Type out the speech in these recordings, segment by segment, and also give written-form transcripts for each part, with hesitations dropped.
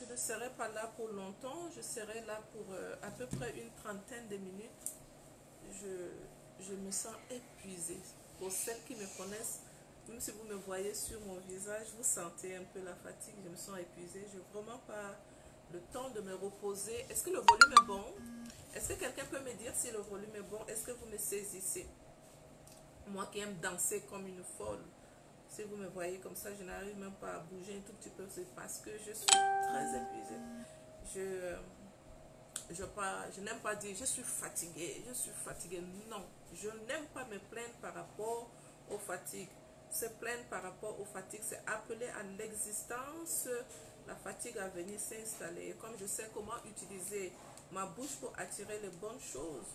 Je ne serai pas là pour longtemps, je serai là pour à peu près une trentaine de minutes. Je me sens épuisée. Pour celles qui me connaissent, même si vous me voyez sur mon visage, vous sentez un peu la fatigue, je me sens épuisée. Je n'ai vraiment pas le temps de me reposer. Est-ce que le volume est bon? Est-ce que quelqu'un peut me dire si le volume est bon? Est-ce que vous me saisissez? Moi qui aime danser comme une folle. Si vous me voyez comme ça, je n'arrive même pas à bouger un tout petit peu. C'est parce que je suis très épuisée. Je n'aime pas dire je suis fatiguée, je suis fatiguée. Non, je n'aime pas me plaindre par rapport aux fatigues. Se plaindre par rapport aux fatigues, c'est appeler à l'existence la fatigue à venir s'installer. Et comme je sais comment utiliser ma bouche pour attirer les bonnes choses,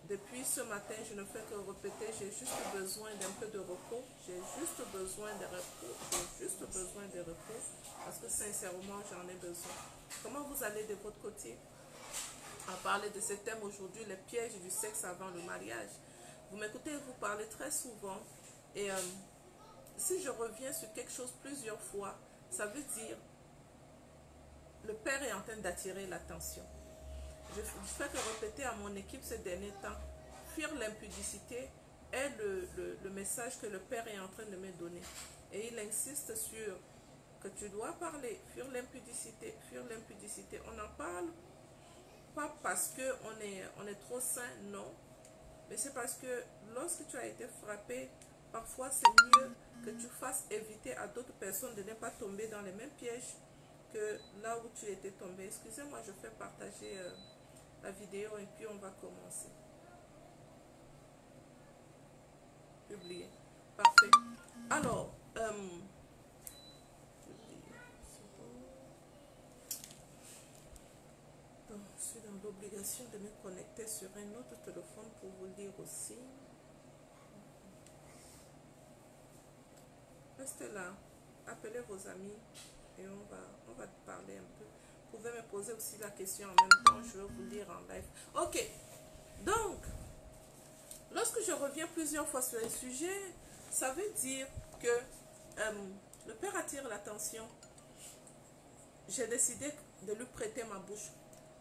depuis ce matin, je ne fais que répéter, j'ai juste besoin d'un peu de repos, j'ai juste besoin de repos, j'ai juste besoin de repos, parce que sincèrement, j'en ai besoin. Comment vous allez de votre côté? On parler de ce thème aujourd'hui, les pièges du sexe avant le mariage. Vous m'écoutez, vous parlez très souvent, et si je reviens sur quelque chose plusieurs fois, ça veut dire le père est en train d'attirer l'attention. Je fais que répéter à mon équipe ces derniers temps, fuir l'impudicité est le message que le Père est en train de me donner. Et il insiste sur que tu dois parler, fuir l'impudicité, fuir l'impudicité. On n'en parle pas parce qu'on est trop sain, non. Mais c'est parce que lorsque tu as été frappé, parfois c'est mieux que tu fasses éviter à d'autres personnes de ne pas tomber dans les mêmes pièges que là où tu étais tombé. Excusez-moi, je fais partager la vidéo et puis on va commencer. Publier. Parfait. Alors, bon, je suis dans l'obligation de me connecter sur un autre téléphone pour vous lire aussi. Restez là, appelez vos amis et on va parler un peu. Vous pouvez me poser aussi la question en même temps, je vais vous lire en live. Ok, donc, lorsque je reviens plusieurs fois sur les sujets, ça veut dire que le Père attire l'attention. J'ai décidé de lui prêter ma bouche,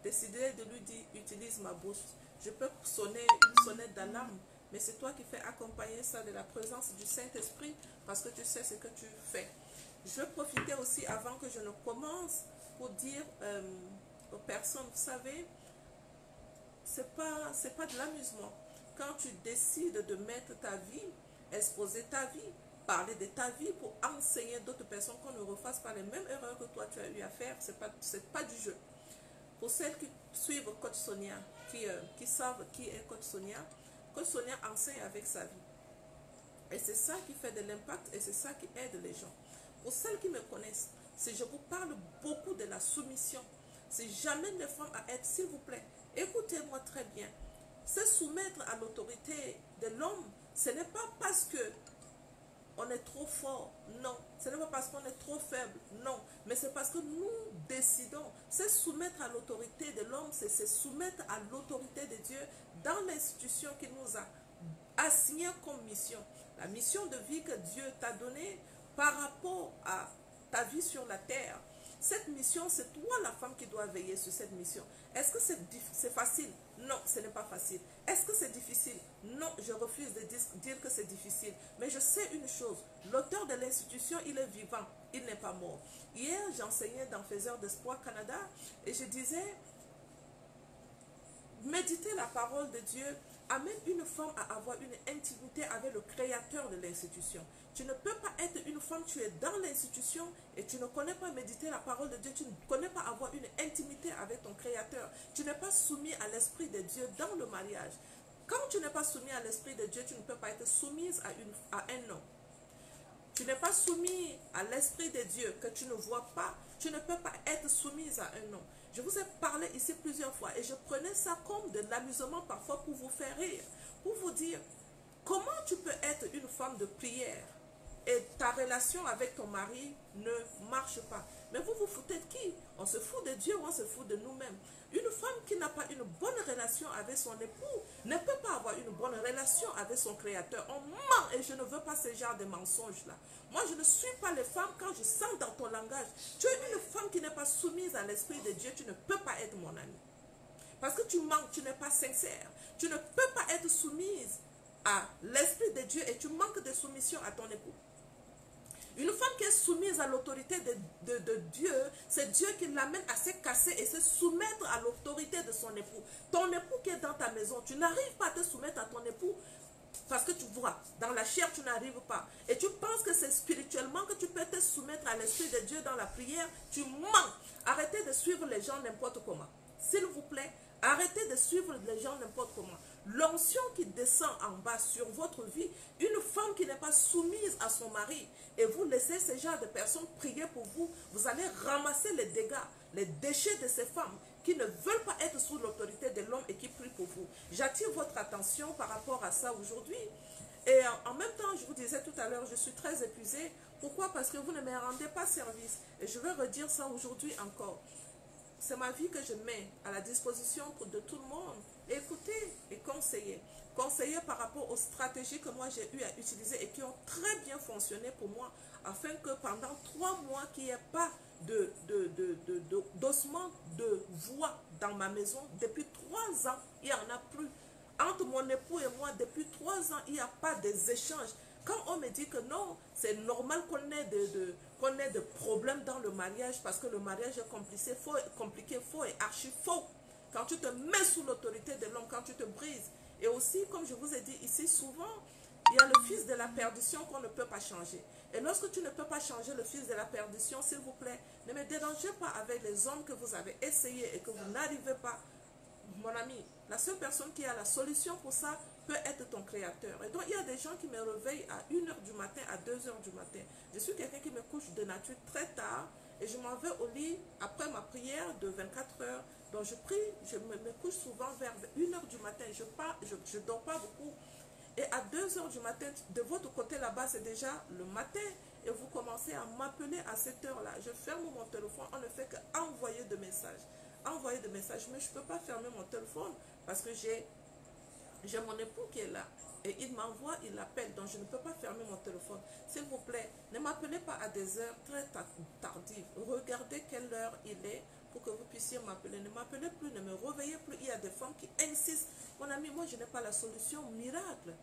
décidé de lui dire utilise ma bouche. Je peux sonner une sonnette d'alarme, mais c'est toi qui fais accompagner ça de la présence du Saint-Esprit parce que tu sais ce que tu fais. Je vais profiter aussi avant que je ne commence pour dire aux personnes, vous savez, c'est pas de l'amusement. Quand tu décides de mettre ta vie, exposer ta vie, parler de ta vie pour enseigner d'autres personnes qu'on ne refasse pas les mêmes erreurs que toi tu as eu à faire, c'est pas du jeu. Pour celles qui suivent Coach Sonia, qui savent qui est Coach Sonia enseigne avec sa vie. Et c'est ça qui fait de l'impact et c'est ça qui aide les gens. Pour celles qui me connaissent, si je vous parle beaucoup de la soumission, si j'amène les femmes à être, s'il vous plaît, écoutez-moi très bien. Se soumettre à l'autorité de l'homme, ce n'est pas parce que on est trop fort, non. Ce n'est pas parce qu'on est trop faible, non. Mais c'est parce que nous décidons. Se soumettre à l'autorité de l'homme, c'est se soumettre à l'autorité de Dieu dans l'institution qu'il nous a assignée comme mission. La mission de vie que Dieu t'a donnée par rapport à ta vie sur la terre. Cette mission, c'est toi la femme qui doit veiller sur cette mission. Est-ce que c'est facile? Non, ce n'est pas facile. Est-ce que c'est difficile? Non, je refuse de dire que c'est difficile. Mais je sais une chose, l'auteur de l'institution, il est vivant, il n'est pas mort. Hier, j'enseignais dans Faiseurs d'Espoir Canada et je disais, méditer la parole de Dieu amène une femme à avoir une intimité avec le créateur de l'institution. Tu ne peux pas être une femme, tu es dans l'institution et tu ne connais pas méditer la parole de Dieu, tu ne connais pas avoir une intimité avec ton créateur. Tu n'es pas soumis à l'esprit de Dieu dans le mariage. Quand tu n'es pas soumis à l'esprit de Dieu, tu ne peux pas être soumise à un homme. Tu n'es pas soumis à l'esprit de Dieu que tu ne vois pas, tu ne peux pas être soumise à un homme. Je vous ai parlé ici plusieurs fois et je prenais ça comme de l'amusement parfois pour vous faire rire, pour vous dire comment tu peux être une femme de prière et ta relation avec ton mari ne marche pas. Mais vous vous foutez de qui? On se fout de Dieu ou on se fout de nous-mêmes? Une femme qui n'a pas une bonne relation relation avec son époux, ne peut pas avoir une bonne relation avec son créateur. On ment et je ne veux pas ce genre de mensonges-là. Moi, je ne suis pas les femmes quand je sens dans ton langage. Tu es une femme qui n'est pas soumise à l'Esprit de Dieu, tu ne peux pas être mon amie. Parce que tu manques, tu n'es pas sincère. Tu ne peux pas être soumise à l'Esprit de Dieu et tu manques de soumission à ton époux. Une femme qui est soumise à l'autorité de Dieu, c'est Dieu qui l'amène à se casser et se soumettre à l'autorité de son époux. Ton époux qui est dans ta maison, tu n'arrives pas à te soumettre à ton époux parce que tu vois, dans la chair, tu n'arrives pas. Et tu penses que c'est spirituellement que tu peux te soumettre à l'Esprit de Dieu dans la prière. Tu mens. Arrêtez de suivre les gens n'importe comment. S'il vous plaît, arrêtez de suivre les gens n'importe comment. L'onction qui descend en bas sur votre vie, une femme qui n'est pas soumise à son mari, et vous laissez ce genre de personnes prier pour vous, vous allez ramasser les dégâts, les déchets de ces femmes qui ne veulent pas être sous l'autorité de l'homme et qui prient pour vous. J'attire votre attention par rapport à ça aujourd'hui. Et en même temps, je vous disais tout à l'heure, je suis très épuisée. Pourquoi? Parce que vous ne me rendez pas service. Et je vais redire ça aujourd'hui encore. C'est ma vie que je mets à la disposition de tout le monde. Écoutez et conseillez. Conseillez par rapport aux stratégies que moi j'ai eu à utiliser et qui ont très bien fonctionné pour moi, afin que pendant 3 mois, qu'il n'y ait pas d'ossement de voix dans ma maison. Depuis 3 ans, il n'y en a plus. Entre mon époux et moi, depuis 3 ans, il n'y a pas des échanges. Quand on me dit que non, c'est normal qu'on ait de problèmes dans le mariage parce que le mariage est compliqué, faux et archi faux. Quand tu te mets sous l'autorité de l'homme, quand tu te brises. Et aussi, comme je vous ai dit ici, souvent, il y a le fils de la perdition qu'on ne peut pas changer. Et lorsque tu ne peux pas changer le fils de la perdition, s'il vous plaît, ne me dérangez pas avec les hommes que vous avez essayé et que vous n'arrivez pas. Mon ami, la seule personne qui a la solution pour ça peut être ton créateur. Et donc, il y a des gens qui me réveillent à 1h du matin, à 2h du matin. Je suis quelqu'un qui me couche de nature très tard et je m'en vais au lit après ma prière de 24 heures. Donc, je prie, je me couche souvent vers 1h du matin. Je ne dors pas beaucoup. Et à 2h du matin, de votre côté là-bas, c'est déjà le matin. Et vous commencez à m'appeler à cette heure-là. Je ferme mon téléphone, on ne fait qu'envoyer de messages. Envoyer des messages, mais je ne peux pas fermer mon téléphone parce que j'ai mon époux qui est là et il m'envoie, il appelle, donc je ne peux pas fermer mon téléphone. S'il vous plaît, ne m'appelez pas à des heures très tardives. Regardez quelle heure il est pour que vous puissiez m'appeler. Ne m'appelez plus, ne me réveillez plus. Il y a des femmes qui insistent. Mon ami, moi je n'ai pas la solution miracle.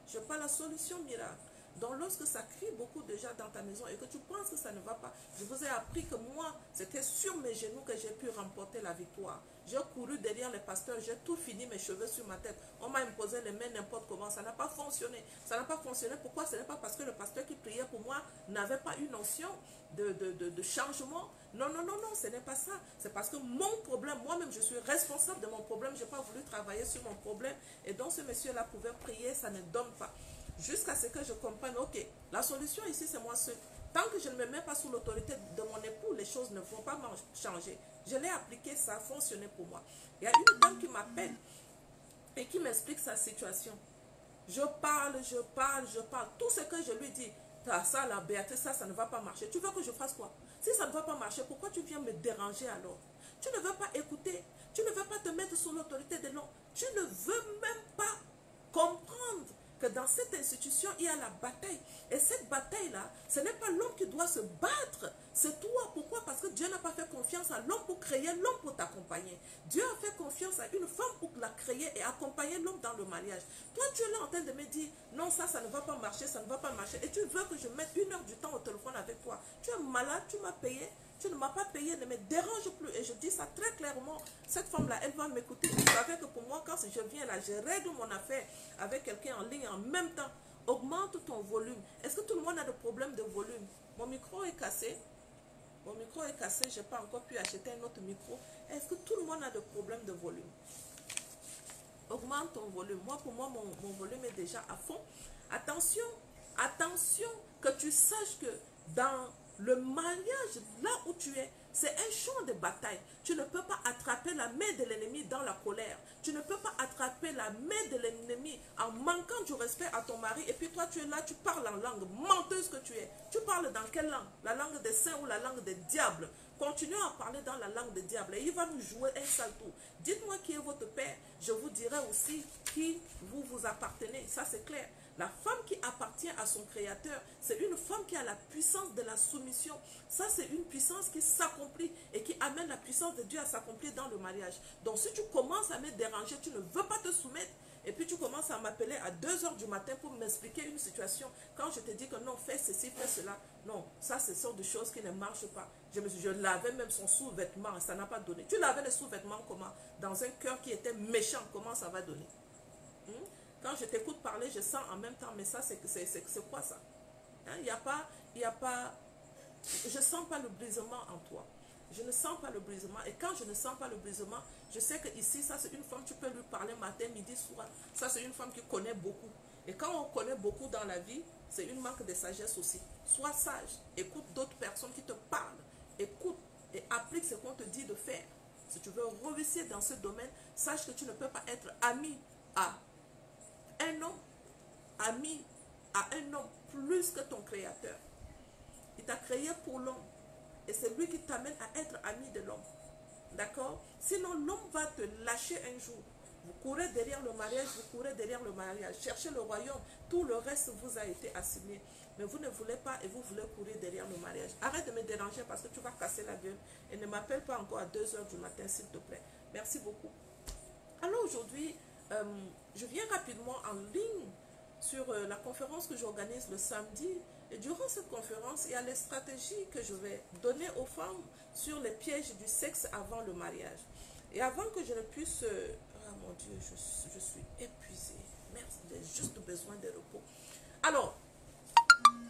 Je n'ai pas la solution miracle. Donc lorsque ça crie beaucoup déjà dans ta maison et que tu penses que ça ne va pas, je vous ai appris que moi, c'était sur mes genoux que j'ai pu remporter la victoire. J'ai couru derrière les pasteurs, j'ai tout fini, mes cheveux sur ma tête. On m'a imposé les mains n'importe comment, ça n'a pas fonctionné. Ça n'a pas fonctionné, pourquoi? Ce n'est pas parce que le pasteur qui priait pour moi n'avait pas une notion de changement. Non, non, non, non, ce n'est pas ça. C'est parce que mon problème, moi-même, je suis responsable de mon problème. Je n'ai pas voulu travailler sur mon problème. Et donc, ce monsieur-là pouvait prier, ça ne donne pas. Jusqu'à ce que je comprenne, ok, la solution ici, c'est moi seul. Tant que je ne me mets pas sous l'autorité de mon époux, les choses ne vont pas changer. Je l'ai appliqué, ça a fonctionné pour moi. Il y a une dame qui m'appelle et qui m'explique sa situation. Je parle. Tout ce que je lui dis, ça, la Béatrice, ça ne va pas marcher. Tu veux que je fasse quoi? Si ça ne va pas marcher, pourquoi tu viens me déranger alors? Tu ne veux pas écouter. Tu ne veux pas te mettre sous l'autorité de l'homme. Tu ne veux même pas comprendre que dans cette institution, il y a la bataille. Et cette bataille-là, ce n'est pas l'homme qui doit se battre. C'est toi. Pourquoi? Parce que Dieu n'a pas fait confiance à l'homme pour créer l'homme pour t'accompagner. Dieu a fait confiance à une femme pour la créer et accompagner l'homme dans le mariage. Toi, tu es là en train de me dire, non, ça ne va pas marcher, ça ne va pas marcher. Et tu veux que je mette 1 heure du temps au téléphone avec toi. Tu es malade, tu m'as payé. Tu ne m'as pas payé, ne me dérange plus. Et je dis ça très clairement. Cette femme-là, elle va m'écouter. Vous savez que pour moi, quand je viens là, je règle mon affaire avec quelqu'un en ligne en même temps. Augmente ton volume. Est-ce que tout le monde a des problèmes de volume? Mon micro est cassé. Mon micro est cassé. Je n'ai pas encore pu acheter un autre micro. Est-ce que tout le monde a des problèmes de volume? Augmente ton volume. Moi, pour moi, mon volume est déjà à fond. Attention, attention, que tu saches que dans le mariage, là où tu es, c'est un champ de bataille. Tu ne peux pas attraper la main de l'ennemi dans la colère. Tu ne peux pas attraper la main de l'ennemi en manquant du respect à ton mari. Et puis toi, tu es là, tu parles en langue menteuse que tu es. Tu parles dans quelle langue? La langue des saints ou la langue des diables? Continuons à parler dans la langue du diable et il va nous jouer un sale tour. Dites-moi qui est votre père, je vous dirai aussi qui vous appartenez. Ça c'est clair. La femme qui appartient à son créateur, c'est une femme qui a la puissance de la soumission. Ça c'est une puissance qui s'accomplit et qui amène la puissance de Dieu à s'accomplir dans le mariage. Donc si tu commences à me déranger, tu ne veux pas te soumettre, et puis tu commences à m'appeler à 2 h du matin pour m'expliquer une situation. Quand je te dis que non, fais ceci, fais cela. Non, ça, ce sont des choses qui ne marchent pas. Je lavais même son sous-vêtement et ça n'a pas donné. Tu lavais les sous-vêtements comment? Dans un cœur qui était méchant, comment ça va donner? Quand je t'écoute parler, je sens en même temps, mais ça, c'est quoi ça? Il n'y a pas, je ne sens pas le brisement en toi. Je ne sens pas le brisement. Et quand je ne sens pas le brisement, je sais que ici, ça c'est une femme, tu peux lui parler matin, midi, soir. Ça c'est une femme qui connaît beaucoup. Et quand on connaît beaucoup dans la vie, c'est une manque de sagesse aussi. Sois sage. Écoute d'autres personnes qui te parlent. Écoute et applique ce qu'on te dit de faire. Si tu veux réussir dans ce domaine, sache que tu ne peux pas être ami à un homme, ami à un homme plus que ton créateur. Il t'a créé pour l'homme. Et c'est lui qui t'amène à être ami de l'homme. D'accord? Sinon, l'homme va te lâcher un jour. Vous courez derrière le mariage, vous courez derrière le mariage. Cherchez le royaume. Tout le reste vous a été assigné. Mais vous ne voulez pas et vous voulez courir derrière le mariage. Arrête de me déranger parce que tu vas casser la gueule. Et ne m'appelle pas encore à 2 h du matin, s'il te plaît. Merci beaucoup. Alors aujourd'hui, je viens rapidement en ligne sur la conférence que j'organise le samedi. Et durant cette conférence, il y a les stratégies que je vais donner aux femmes sur les pièges du sexe avant le mariage. Et avant que je ne puisse... ah mon Dieu, je suis épuisée. Merci, j'ai juste besoin de repos. Alors,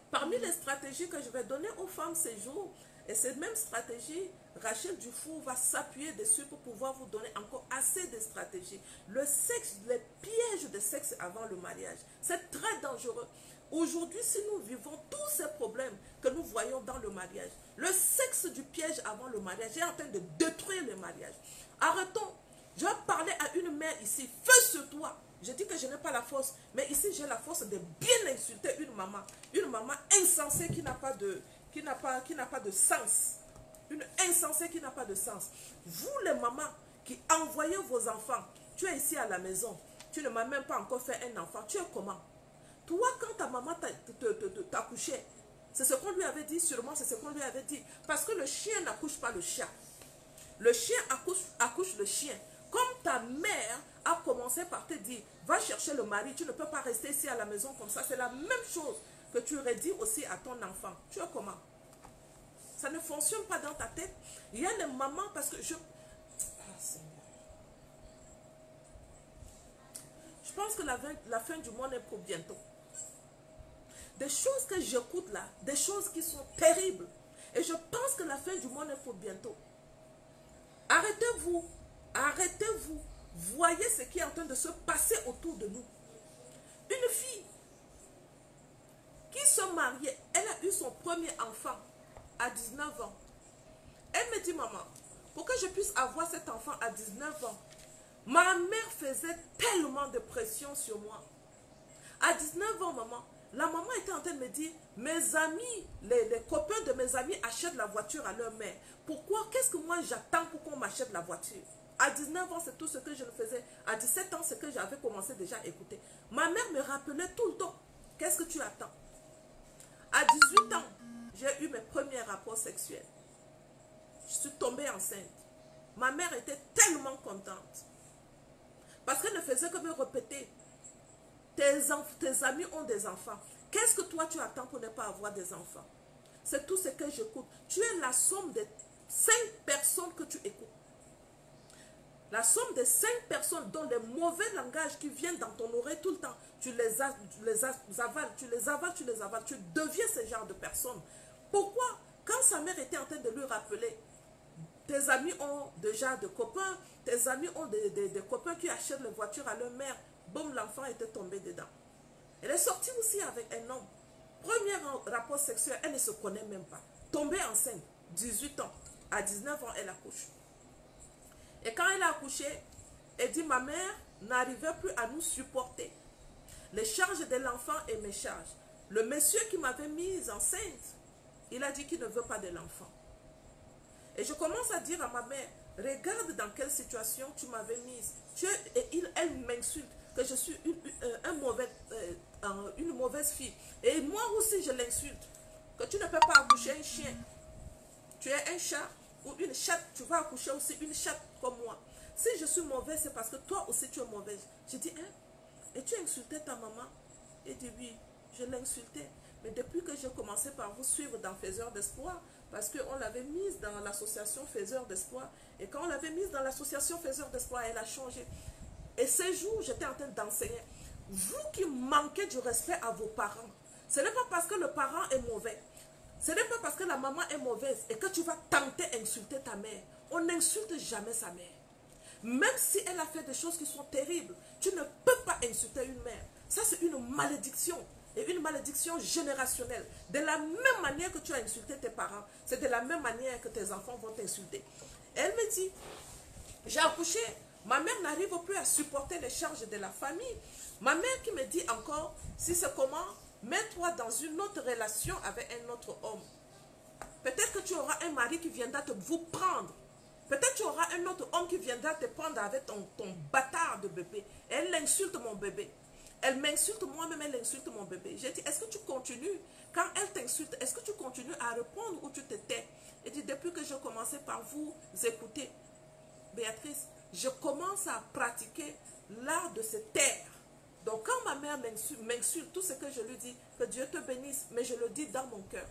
parmi les stratégies que je vais donner aux femmes ces jours, et cette même stratégie, Rachel Dufour va s'appuyer dessus pour pouvoir vous donner encore assez de stratégies. Le sexe, les pièges de sexe avant le mariage, c'est très dangereux. Aujourd'hui, si nous vivons tous ces problèmes que nous voyons dans le mariage, le sexe du piège avant le mariage est en train de détruire le mariage. Arrêtons. Je vais parler à une mère ici, feu sur toi. Je dis que je n'ai pas la force, mais ici j'ai la force de bien insulter une maman insensée qui n'a pas de sens. Une insensée qui n'a pas de sens. Vous les mamans qui envoyez vos enfants, tu es ici à la maison, tu ne m'as même pas encore fait un enfant, tu es comment? Toi, quand ta maman t'a couché, c'est ce qu'on lui avait dit, sûrement c'est ce qu'on lui avait dit. Parce que le chien n'accouche pas le chat. Le chien accouche le chien. Comme ta mère a commencé par te dire, va chercher le mari, tu ne peux pas rester ici à la maison comme ça. C'est la même chose que tu aurais dit aussi à ton enfant. Tu es comment? Ça ne fonctionne pas dans ta tête. Il y a les mamans parce que je... Ah, Seigneur. Je pense que la fin du monde est pour bientôt. Des choses que j'écoute là, des choses qui sont terribles. Et je pense que la fin du monde est pour bientôt. Arrêtez-vous. Arrêtez-vous. Voyez ce qui est en train de se passer autour de nous. Une fille qui se mariait, elle a eu son premier enfant à 19 ans. Elle me dit, maman, pour que je puisse avoir cet enfant à 19 ans, ma mère faisait tellement de pression sur moi. À 19 ans, maman, la maman était en train de me dire, mes amis, les copains de mes amis achètent la voiture à leur mère. Pourquoi? Qu'est-ce que moi j'attends pour qu'on m'achète la voiture? À 19 ans, c'est tout ce que je faisais. À 17 ans, c'est que j'avais commencé déjà à écouter. Ma mère me rappelait tout le temps, qu'est-ce que tu attends? À 18 ans, j'ai eu mes premiers rapports sexuels. Je suis tombée enceinte. Ma mère était tellement contente. Parce qu'elle ne faisait que me répéter, tes amis ont des enfants. Qu'est-ce que toi tu attends pour ne pas avoir des enfants? C'est tout ce que j'écoute. Tu es la somme de 5 personnes que tu écoutes. La somme de 5 personnes dont les mauvais langages qui viennent dans ton oreille tout le temps, tu les avales, tu les avales, tu deviens ce genre de personne. Pourquoi? Quand sa mère était en train de lui rappeler, tes amis ont déjà des copains, tes amis ont des copains qui achètent les voitures à leur mère, boum, l'enfant était tombé dedans. Elle est sortie aussi avec un homme. Premier rapport sexuel, elle ne se connaît même pas. Tombée enceinte, 18 ans. À 19 ans, elle accouche. Et quand elle a accouché, elle dit, ma mère n'arrivait plus à nous supporter. Les charges de l'enfant et mes charges. Le monsieur qui m'avait mise enceinte, il a dit qu'il ne veut pas de l'enfant. Et je commence à dire à ma mère, regarde dans quelle situation tu m'avais mise. Elle m'insulte que je suis une mauvaise fille. Et moi aussi, je l'insulte. Que tu ne peux pas accoucher un chien. Tu es un chat ou une chatte. Tu vas accoucher aussi une chatte comme moi. Si je suis mauvaise, c'est parce que toi aussi tu es mauvaise. Je dis, hein? Et tu insultais ta maman? Et dit, oui, je l'insultais. Mais depuis que j'ai commencé par vous suivre dans Faiseurs d'Espoir, parce qu'on l'avait mise dans l'association Faiseurs d'Espoir, et quand on l'avait mise dans l'association Faiseurs d'Espoir, elle a changé. Et ces jours, j'étais en train d'enseigner. Vous qui manquez du respect à vos parents, ce n'est pas parce que le parent est mauvais, ce n'est pas parce que la maman est mauvaise et que tu vas tenter d'insulter ta mère. On n'insulte jamais sa mère. Même si elle a fait des choses qui sont terribles, tu ne peux pas insulter une mère. Ça, c'est une malédiction. Et une malédiction générationnelle. De la même manière que tu as insulté tes parents, c'est de la même manière que tes enfants vont t'insulter. Elle me dit, j'ai accouché, ma mère n'arrive plus à supporter les charges de la famille. Ma mère qui me dit encore, si c'est comment, mets-toi dans une autre relation avec un autre homme. Peut-être que tu auras un mari qui viendra vous prendre. Peut-être tu auras un autre homme qui viendra te prendre avec ton bâtard de bébé. Elle insulte mon bébé. Elle m'insulte moi-même, elle insulte mon bébé. J'ai dit, est-ce que tu continues? Quand elle t'insulte, est-ce que tu continues à répondre ou tu te tais? Elle dit, depuis que j'ai commencé par vous écouter, Béatrice, je commence à pratiquer l'art de se taire. Donc quand ma mère m'insulte, tout ce que je lui dis, que Dieu te bénisse, mais je le dis dans mon cœur.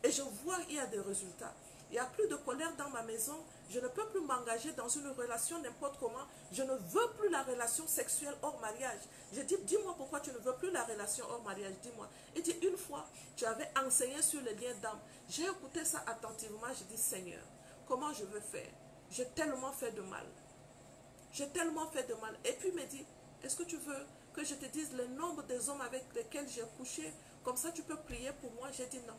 Et je vois qu'il y a des résultats. Il n'y a plus de colère dans ma maison. Je ne peux plus m'engager dans une relation n'importe comment. Je ne veux plus la relation sexuelle hors mariage. Je dis, dis-moi pourquoi tu ne veux plus la relation hors mariage, dis-moi. Il dit, une fois, tu avais enseigné sur les liens d'âme. J'ai écouté ça attentivement. Je dis, Seigneur, comment je veux faire? J'ai tellement fait de mal. J'ai tellement fait de mal. Et puis il me dit, est-ce que tu veux que je te dise le nombre des hommes avec lesquels j'ai couché? Comme ça, tu peux prier pour moi. J'ai dit non.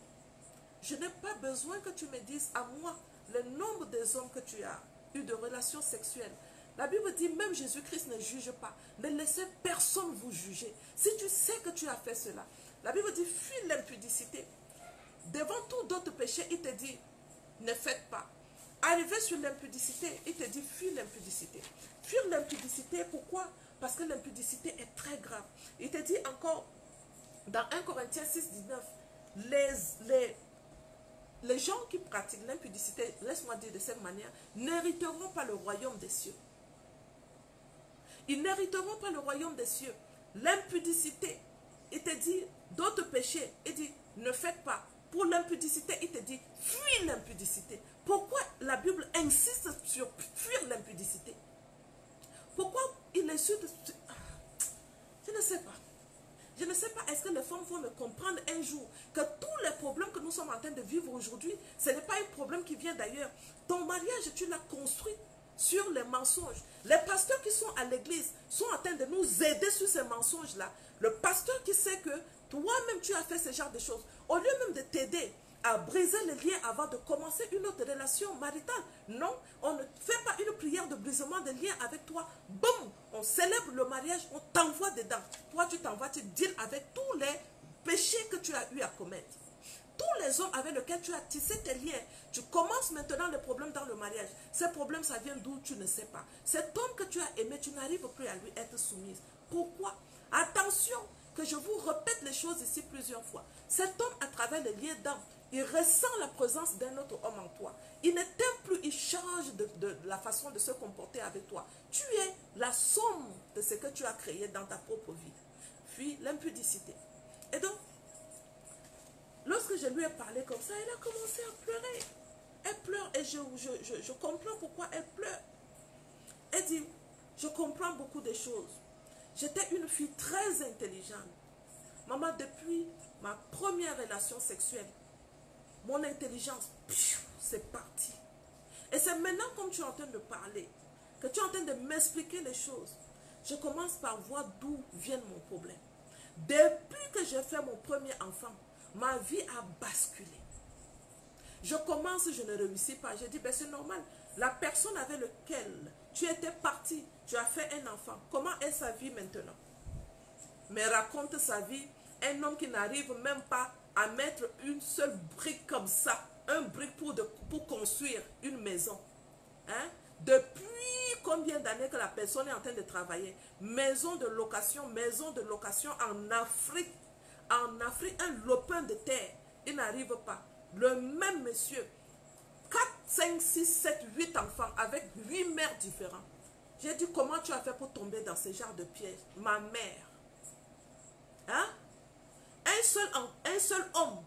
Je n'ai pas besoin que tu me dises à moi le nombre des hommes que tu as eu de relations sexuelles. La Bible dit, même Jésus-Christ ne juge pas. Ne laissez personne vous juger. Si tu sais que tu as fait cela, la Bible dit, fuis l'impudicité. Devant tout d'autres péchés, il te dit, ne faites pas. Arrivé sur l'impudicité, il te dit, fuis l'impudicité. Fuir l'impudicité, pourquoi? Parce que l'impudicité est très grave. Il te dit encore, dans 1 Corinthiens 6, 19, les gens qui pratiquent l'impudicité, laisse-moi dire de cette manière, n'hériteront pas le royaume des cieux. Ils n'hériteront pas le royaume des cieux. L'impudicité, il te dit d'autres péchés, il dit ne faites pas. Pour l'impudicité, il te dit fuis l'impudicité. Pourquoi la Bible insiste sur fuir l'impudicité? Pourquoi il insulte? Je ne sais pas. Je ne sais pas, est-ce que les femmes vont me comprendre un jour que tous les problèmes que nous sommes en train de vivre aujourd'hui, ce n'est pas un problème qui vient d'ailleurs. Ton mariage, tu l'as construit sur les mensonges. Les pasteurs qui sont à l'église sont en train de nous aider sur ces mensonges-là. Le pasteur qui sait que toi-même tu as fait ce genre de choses, au lieu même de t'aider à briser les liens avant de commencer une autre relation maritale. Non, on ne fait pas une prière de brisement de liens avec toi. Boum, on célèbre le mariage, on t'envoie dedans. Toi, tu t'envoies, tu deals avec tous les péchés que tu as eu à commettre. Tous les hommes avec lesquels tu as tissé tes liens, tu commences maintenant le problème dans le mariage. Ces problèmes, ça vient d'où tu ne sais pas. Cet homme que tu as aimé, tu n'arrives plus à lui être soumise. Pourquoi? Attention, que je vous répète les choses ici plusieurs fois. Cet homme, à travers les liens d'âme, il ressent la présence d'un autre homme en toi. Il ne t'aime plus, il change de la façon de se comporter avec toi. Tu es la somme de ce que tu as créé dans ta propre vie. Puis l'impudicité. Et donc, lorsque je lui ai parlé comme ça, elle a commencé à pleurer. Elle pleure et je comprends pourquoi elle pleure. Elle dit, je comprends beaucoup de choses. J'étais une fille très intelligente. Maman, depuis ma première relation sexuelle, mon intelligence, c'est parti. Et c'est maintenant, comme tu es en train de parler, que tu es en train de m'expliquer les choses, je commence par voir d'où vient mon problème. Depuis que j'ai fait mon premier enfant, ma vie a basculé. Je commence, je ne réussis pas. Je dis, ben c'est normal. La personne avec laquelle tu étais parti, tu as fait un enfant. Comment est sa vie maintenant? Mais raconte sa vie. Un homme qui n'arrive même pas à mettre une seule brique comme ça un brick pour construire une maison. Hein? Depuis combien d'années que la personne est en train de travailler? Maison de location en Afrique. En Afrique, un lopin de terre, il n'arrive pas. Le même monsieur, 4, 5, 6, 7, 8 enfants avec 8 mères différentes. J'ai dit, comment tu as fait pour tomber dans ce genre de piège? Ma mère. Hein? Un seul homme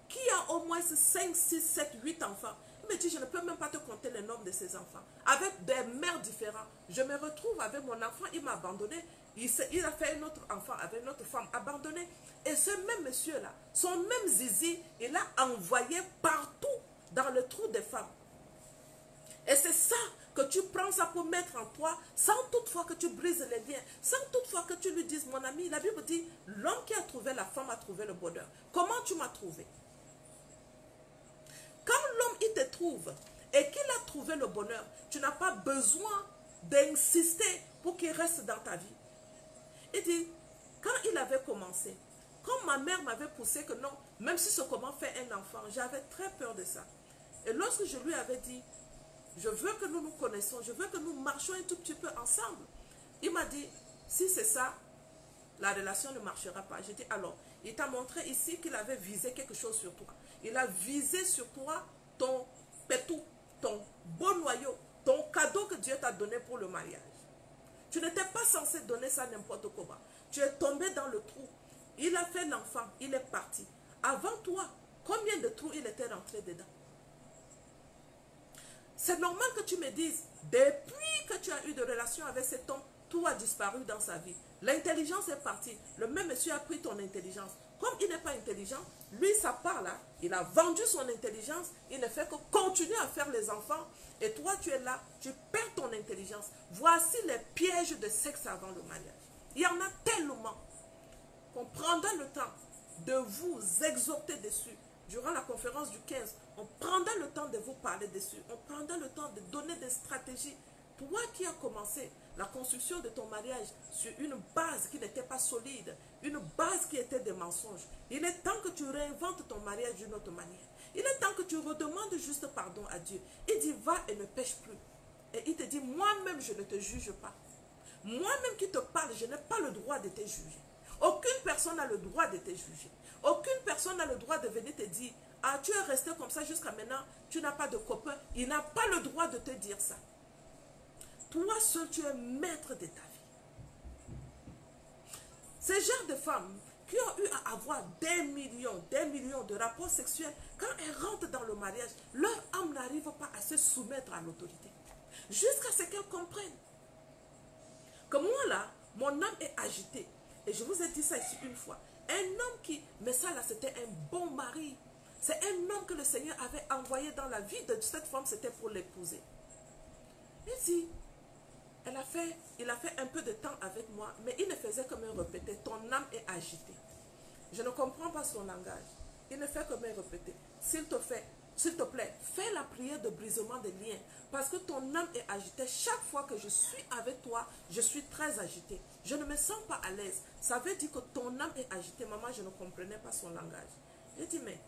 qui a au moins 5, 6, 7, 8 enfants. Il me dit, je ne peux même pas te compter le nombre de ses enfants. Avec des mères différentes. Je me retrouve avec mon enfant, il m'a abandonné. Il a fait un autre enfant avec une autre femme abandonnée. Et ce même monsieur-là, son même zizi, il a envoyé partout dans le trou des femmes. Et c'est ça que tu prends ça pour mettre en toi, sans toutefois que tu brises les liens, sans toutefois que tu lui dises, mon ami, la Bible dit, l'homme qui a trouvé la femme a trouvé le bonheur. Comment tu m'as trouvé? Quand l'homme, il te trouve et qu'il a trouvé le bonheur, tu n'as pas besoin d'insister pour qu'il reste dans ta vie. Il dit, quand il avait commencé, quand ma mère m'avait poussé que non, même si c'est comment faire un enfant, j'avais très peur de ça. Et lorsque je lui avais dit, je veux que nous nous connaissons, je veux que nous marchions un tout petit peu ensemble. Il m'a dit, si c'est ça, la relation ne marchera pas. J'ai dit, alors, il t'a montré ici qu'il avait visé quelque chose sur toi. Il a visé sur toi ton pétou, ton beau noyau, ton cadeau que Dieu t'a donné pour le mariage. Tu n'étais pas censé donner ça n'importe comment. Tu es tombé dans le trou. Il a fait l'enfant, il est parti. Avant toi, combien de trous il était rentré dedans? C'est normal que tu me dises, depuis que tu as eu de relations avec cet homme, tout a disparu dans sa vie. L'intelligence est partie. Le même monsieur a pris ton intelligence. Comme il n'est pas intelligent, lui, ça part là. Il a vendu son intelligence. Il ne fait que continuer à faire les enfants. Et toi, tu es là, tu perds ton intelligence. Voici les pièges de sexe avant le mariage. Il y en a tellement qu'on prendra le temps de vous exhorter dessus. Durant la conférence du 15, on prendra le temps de vous parler dessus. On prendra le temps de donner des stratégies. Toi qui as commencé la construction de ton mariage sur une base qui n'était pas solide, une base qui était des mensonges, il est temps que tu réinventes ton mariage d'une autre manière. Il est temps que tu redemandes juste pardon à Dieu. Il dit, va et ne pêche plus. Et il te dit, moi-même, je ne te juge pas. Moi-même qui te parle, je n'ai pas le droit de te juger. Aucune personne n'a le droit de te juger. Aucune personne n'a le droit de venir te dire, ah, tu es resté comme ça jusqu'à maintenant, tu n'as pas de copain. Il n'a pas le droit de te dire ça. Toi seul, tu es maître de ta vie. Ces genres de femmes qui ont eu à avoir des millions de rapports sexuels, quand elles rentrent dans le mariage, leur âme n'arrive pas à se soumettre à l'autorité. Jusqu'à ce qu'elles comprennent que moi là, mon âme est agitée. Et je vous ai dit ça ici une fois. Un homme qui, mais ça là, c'était un bon mari. C'est un homme que le Seigneur avait envoyé dans la vie de cette femme, c'était pour l'épouser. Il dit, il a fait un peu de temps avec moi, mais il ne faisait que me répéter, ton âme est agitée. Je ne comprends pas son langage. Il ne fait que me répéter, s'il te plaît, fais la prière de brisement des liens, parce que ton âme est agitée. Chaque fois que je suis avec toi, je suis très agitée. Je ne me sens pas à l'aise. Ça veut dire que ton âme est agitée. Maman, je ne comprenais pas son langage. J'ai dit, mais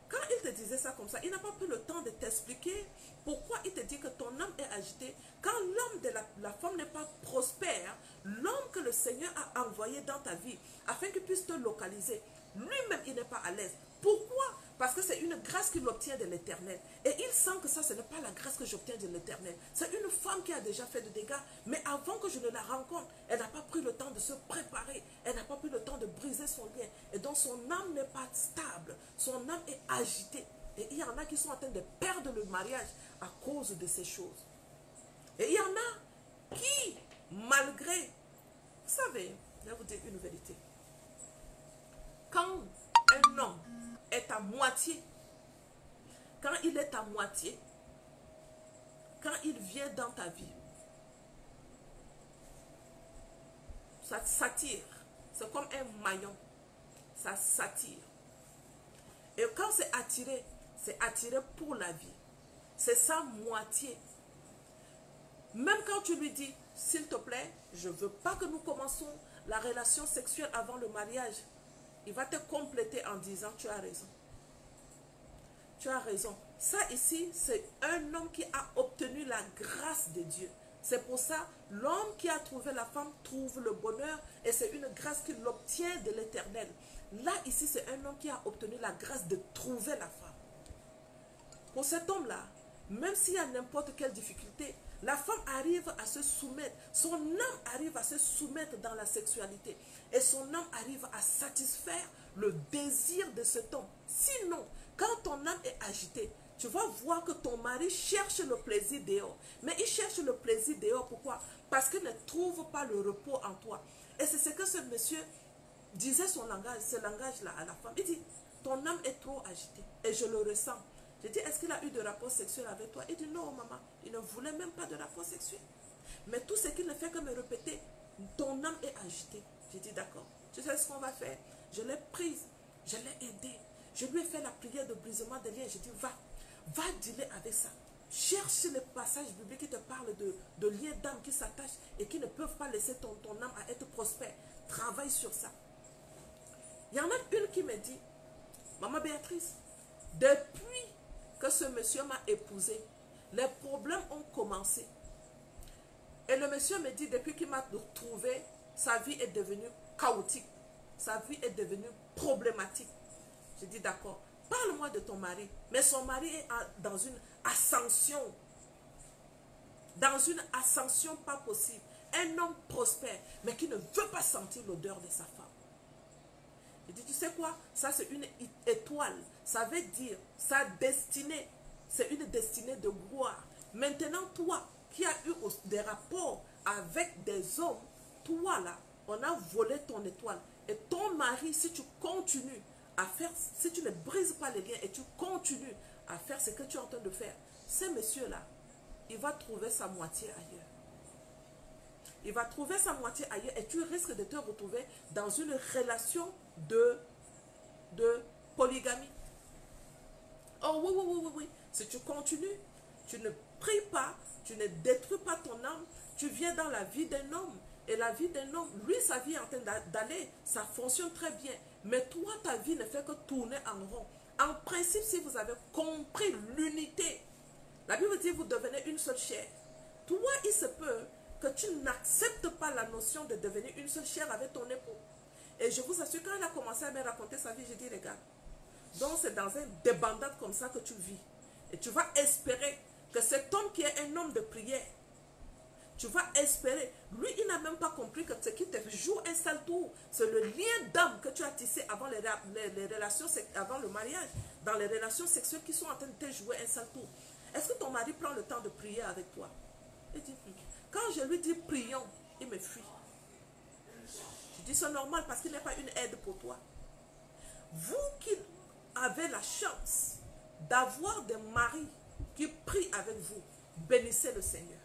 quand il te disait ça comme ça, il n'a pas pris le temps de t'expliquer pourquoi il te dit que ton âme est agitée. Quand l'homme de la femme n'est pas prospère, l'homme que le Seigneur a envoyé dans ta vie, afin qu'il puisse te localiser, lui-même, il n'est pas à l'aise. Pourquoi? Parce que c'est une grâce qu'il obtient de l'Éternel. Et il sent que ça, ce n'est pas la grâce que j'obtiens de l'Éternel. C'est une femme qui a déjà fait de dégâts. Mais avant que je ne la rencontre, elle n'a pas pris le temps de se préparer. Elle n'a pas pris le temps de briser son lien. Et donc son âme n'est pas stable. Son âme est agitée. Et il y en a qui sont en train de perdre le mariage à cause de ces choses. Et il y en a qui, malgré... Vous savez, je vais vous dire une vérité. Quand un homme est à moitié, quand il est à moitié, quand il vient dans ta vie, ça s'attire. C'est comme un maillon. Ça s'attire. Et quand c'est attiré pour la vie. C'est sa moitié. Même quand tu lui dis, s'il te plaît, je ne veux pas que nous commençons la relation sexuelle avant le mariage, il va te compléter en disant, tu as raison. tu as raison. Ça ici, c'est un homme qui a obtenu la grâce de Dieu. C'est pour ça, l'homme qui a trouvé la femme trouve le bonheur et c'est une grâce qu'il obtient de l'Éternel. Là, ici, c'est un homme qui a obtenu la grâce de trouver la femme. Pour cet homme-là, même s'il y a n'importe quelle difficulté, la femme arrive à se soumettre, son âme arrive à se soumettre dans la sexualité et son âme arrive à satisfaire le désir de cet homme. Sinon, quand ton âme est agitée, tu vas voir que ton mari cherche le plaisir dehors. Mais il cherche le plaisir dehors, pourquoi? Parce qu'il ne trouve pas le repos en toi. Et c'est ce que ce monsieur disait ce langage-là à la femme. Il dit, ton âme est trop agitée et je le ressens. J'ai dit, est-ce qu'il a eu de rapport sexuel avec toi? Il dit, non, maman, il ne voulait même pas de rapport sexuel. Mais tout ce qu'il ne fait que me répéter, ton âme est agitée. J'ai dit, d'accord, tu sais ce qu'on va faire? Je l'ai prise, je l'ai aidée. Je lui ai fait la prière de brisement des liens. J'ai dit, va dealer avec ça. Cherche les passages bibliques qui te parlent de liens d'âme qui s'attachent et qui ne peuvent pas laisser ton âme à être prospère. Travaille sur ça. Il y en a une qui me dit, maman Béatrice, depuis que ce monsieur m'a épousée, les problèmes ont commencé. Et le monsieur me dit, depuis qu'il m'a trouvé, sa vie est devenue chaotique. Sa vie est devenue problématique. J'ai dit, d'accord, parle-moi de ton mari. Mais son mari est dans une ascension. Dans une ascension pas possible. Un homme prospère, mais qui ne veut pas sentir l'odeur de sa femme. Il dit, tu sais quoi? Ça, c'est une étoile. Ça veut dire, sa destinée, c'est une destinée de gloire. Maintenant, toi, qui as eu des rapports avec des hommes, toi, là, on a volé ton étoile. Et ton mari, si tu continues à faire, si tu ne brises pas les liens et tu continues à faire ce que tu es en train de faire, ce monsieur-là, il va trouver sa moitié ailleurs. Il va trouver sa moitié ailleurs et tu risques de te retrouver dans une relation de polygamie. Oh oui. Si tu continues, tu ne pries pas, tu ne détruis pas ton âme, tu viens dans la vie d'un homme. Et la vie d'un homme, lui, sa vie est en train d'aller, ça fonctionne très bien. Mais toi, ta vie ne fait que tourner en rond. En principe, si vous avez compris l'unité, la Bible dit, vous devenez une seule chair. Toi, il se peut que tu n'acceptes pas la notion de devenir une seule chair avec ton époux. Et je vous assure, quand elle a commencé à me raconter sa vie, j'ai dit, regarde, donc c'est dans un débandade comme ça que tu vis. Et tu vas espérer que cet homme qui est un homme de prière, tu vas espérer. Lui, il n'a même pas compris que ce qui te joue un sale tour, c'est le lien d'âme que tu as tissé avant les relations, avant le mariage, dans les relations sexuelles qui sont en train de te jouer un sale tour. Est-ce que ton mari prend le temps de prier avec toi? Il dit, quand je lui dis prions, il me fuit. Je dis c'est normal parce qu'il n'est pas une aide pour toi. Vous qui avez la chance d'avoir des maris qui prient avec vous, bénissez le Seigneur.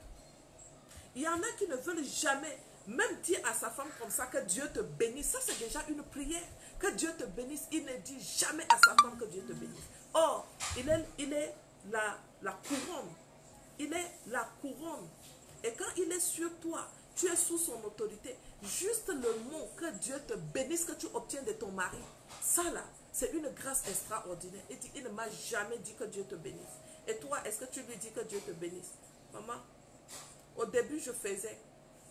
Il y en a qui ne veulent jamais, même dire à sa femme comme ça que Dieu te bénisse. Ça, c'est déjà une prière. Que Dieu te bénisse. Il ne dit jamais à sa femme que Dieu te bénisse. Or, il est la couronne. Il est la couronne. Et quand il est sur toi, tu es sous son autorité. Juste le mot que Dieu te bénisse, que tu obtiens de ton mari. Ça là, c'est une grâce extraordinaire. Il dit, il ne m'a jamais dit que Dieu te bénisse. Et toi, est-ce que tu lui dis que Dieu te bénisse? Maman, au début, je faisais.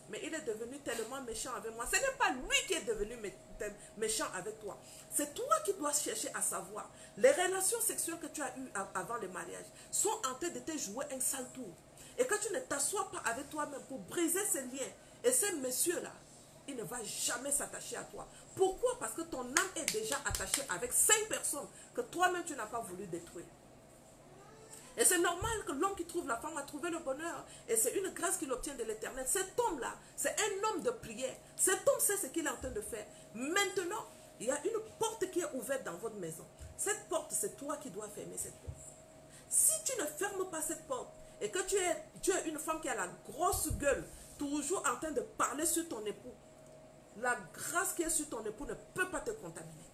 Mais il est devenu tellement méchant avec moi. Ce n'est pas lui qui est devenu méchant avec toi. C'est toi qui dois chercher à savoir. Les relations sexuelles que tu as eues avant le mariage sont en train de te jouer un sale tour. Et que tu ne t'assois pas avec toi-même pour briser ces liens. Et ce monsieur-là, il ne va jamais s'attacher à toi. Pourquoi? Parce que ton âme est déjà attachée avec 5 personnes que toi-même tu n'as pas voulu détruire. Et c'est normal que l'homme qui trouve la femme a trouvé le bonheur. Et c'est une grâce qu'il obtient de l'Éternel. Cet homme-là, c'est un homme de prière. Cet homme sait ce qu'il est en train de faire. Maintenant, il y a une porte qui est ouverte dans votre maison. Cette porte, c'est toi qui dois fermer cette porte. Si tu ne fermes pas cette porte, et que tu es une femme qui a la grosse gueule, toujours en train de parler sur ton époux, la grâce qui est sur ton époux ne peut pas te contaminer.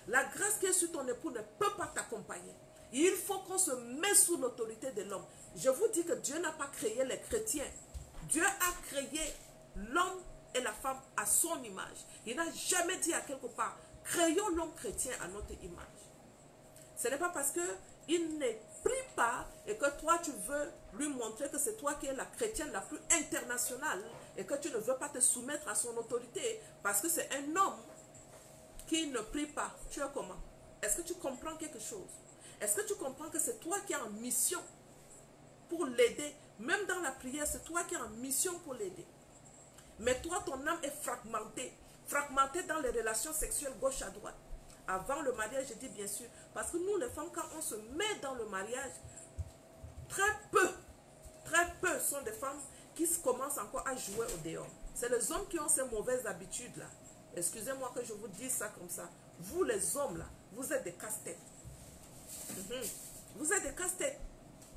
La grâce qui est sur ton époux ne peut pas t'accompagner. Il faut qu'on se mette sous l'autorité de l'homme. Je vous dis que Dieu n'a pas créé les chrétiens. Dieu a créé l'homme et la femme à son image. Il n'a jamais dit à quelque part, créons l'homme chrétien à notre image. Ce n'est pas parce qu'il il ne prie pas et que toi tu veux lui montrer que c'est toi qui es la chrétienne la plus internationale et que tu ne veux pas te soumettre à son autorité parce que c'est un homme qui ne prie pas, tu es comment? Est-ce que tu comprends quelque chose? Est-ce que tu comprends que c'est toi qui es en mission pour l'aider? Même dans la prière, c'est toi qui es en mission pour l'aider. Mais toi, ton âme est fragmentée. Fragmentée dans les relations sexuelles gauche à droite. Avant le mariage, je dis bien sûr. Parce que nous, les femmes, quand on se met dans le mariage, très peu sont des femmes qui commencent encore à jouer au dehors. C'est les hommes qui ont ces mauvaises habitudes-là. Excusez-moi que je vous dise ça comme ça. Vous, les hommes, là, vous êtes des casse-têtes. Vous êtes des casse-têtes.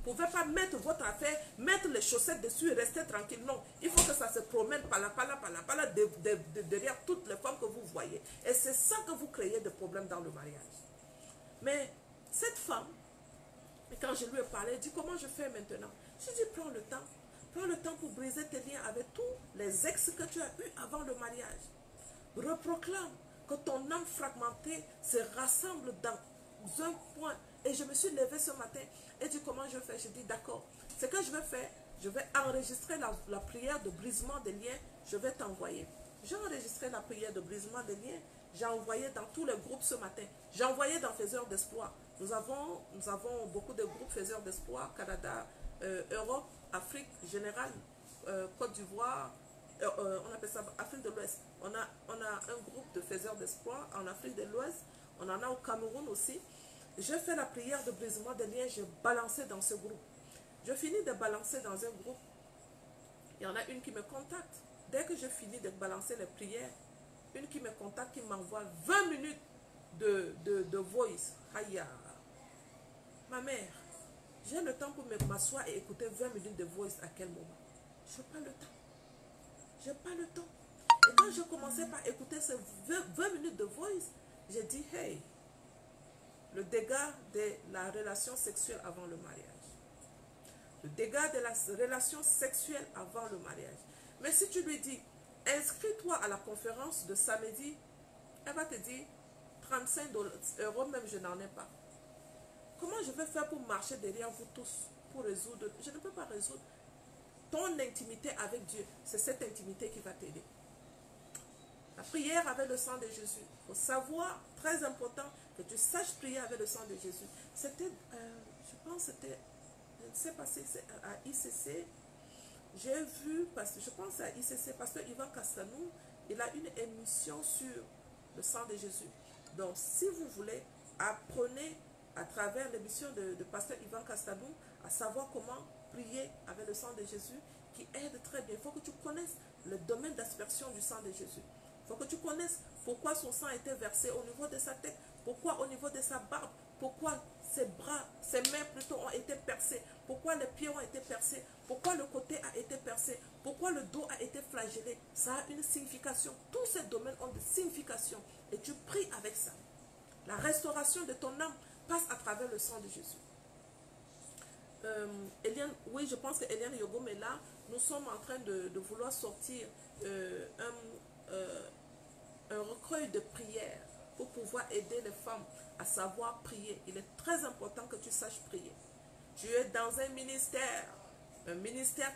Vous ne pouvez pas mettre votre affaire, mettre les chaussettes dessus et rester tranquille. Non, il faut que ça se promène par là, derrière toutes les femmes que vous voyez. Et c'est ça que vous créez des problèmes dans le mariage. Mais cette femme, quand je lui ai parlé, elle dit comment je fais maintenant? Je dis prends le temps. Prends le temps pour briser tes liens avec tous les ex que tu as eus avant le mariage. Reproclame que ton âme fragmentée se rassemble dans un point. Et je me suis levée ce matin et dit comment je fais? Je dis d'accord. Ce que je vais faire, je vais enregistrer la prière de brisement des liens. Je vais t'envoyer. J'ai enregistré la prière de brisement des liens. J'ai envoyé dans tous les groupes ce matin. J'ai envoyé dans Faiseurs d'Espoir. Nous avons beaucoup de groupes Faiseurs d'Espoir, Canada, Europe, Afrique générale, Côte d'Ivoire, on appelle ça Afrique de l'Ouest. On a un groupe de Faiseurs d'Espoir en Afrique de l'Ouest. On en a au Cameroun aussi. Je fais la prière de brisement des liens, je balançais dans ce groupe. Je finis de balancer dans un groupe. Il y en a une qui me contacte. Dès que je finis de balancer les prières, une qui me contacte, qui m'envoie 20 minutes de voice. Aïe, ma mère, j'ai le temps pour m'asseoir et écouter 20 minutes de voice à quel moment? Je n'ai pas le temps. Je n'ai pas le temps. Et quand je commençais par écouter ces 20 minutes de voice, j'ai dit, hey, le dégât de la relation sexuelle avant le mariage. Le dégât de la relation sexuelle avant le mariage. Mais si tu lui dis, inscris-toi à la conférence de samedi, elle va te dire, 35 €, même je n'en ai pas. Comment je vais faire pour marcher derrière vous tous, pour résoudre? Je ne peux pas résoudre. Ton intimité avec Dieu, c'est cette intimité qui va t'aider. La prière avec le sang de Jésus. Il faut savoir, très important, que tu saches prier avec le sang de Jésus. C'était, je pense que c'était, je ne sais pas si c'est à ICC. J'ai vu, je pense à ICC, pasteur Yvan Castanou, il a une émission sur le sang de Jésus. Donc, si vous voulez, apprenez à travers l'émission de pasteur Yvan Castanou à savoir comment prier avec le sang de Jésus, qui aide très bien. Il faut que tu connaisses le domaine d'aspersion du sang de Jésus. Il faut que tu connaisses pourquoi son sang a été versé au niveau de sa tête, pourquoi au niveau de sa barbe, pourquoi ses bras, ses mains plutôt ont été percés, pourquoi les pieds ont été percés, pourquoi le côté a été percé, pourquoi le dos a été flagellé. Ça a une signification. Tous ces domaines ont des significations et tu pries avec ça. La restauration de ton âme passe à travers le sang de Jésus. Eliane, oui, je pense que Eliane Yogom est là. Nous sommes en train de vouloir sortir un recueil de prières pour pouvoir aider les femmes à savoir prier. Il est très important que tu saches prier. Tu es dans un ministère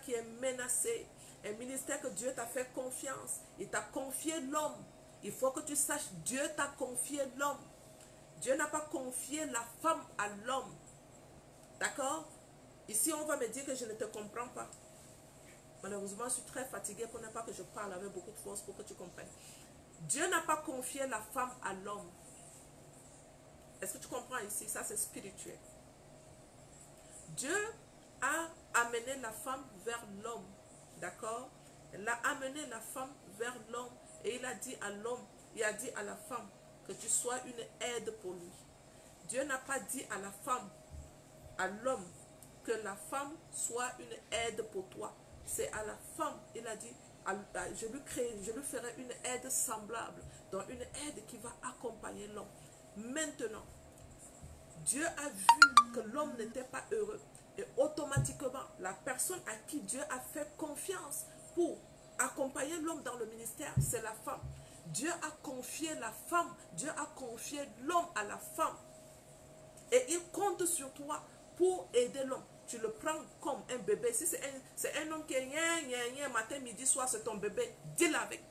qui est menacé, un ministère que Dieu t'a fait confiance. Il t'a confié l'homme. Il faut que tu saches, Dieu t'a confié l'homme. Dieu n'a pas confié la femme à l'homme. D'accord? Ici, on va me dire que je ne te comprends pas. Malheureusement, je suis très fatiguée pour ne pas que je parle avec beaucoup de force pour que tu comprennes. Dieu n'a pas confié la femme à l'homme. Est-ce que tu comprends ici? Ça, c'est spirituel. Dieu a amené la femme vers l'homme. D'accord? Il a amené la femme vers l'homme. Et il a dit à l'homme, il a dit à la femme que tu sois une aide pour lui. Dieu n'a pas dit à la femme, à l'homme, que la femme soit une aide pour toi. C'est à la femme, il a dit, je lui ferai une aide semblable, donc une aide qui va accompagner l'homme. Maintenant, Dieu a vu que l'homme n'était pas heureux. Et automatiquement, la personne à qui Dieu a fait confiance pour accompagner l'homme dans le ministère, c'est la femme. Dieu a confié la femme, Dieu a confié l'homme à la femme. Et il compte sur toi pour aider l'homme. Tu le prends comme un bébé. Si c'est un homme qui est matin, midi, soir, c'est ton bébé, deal avec.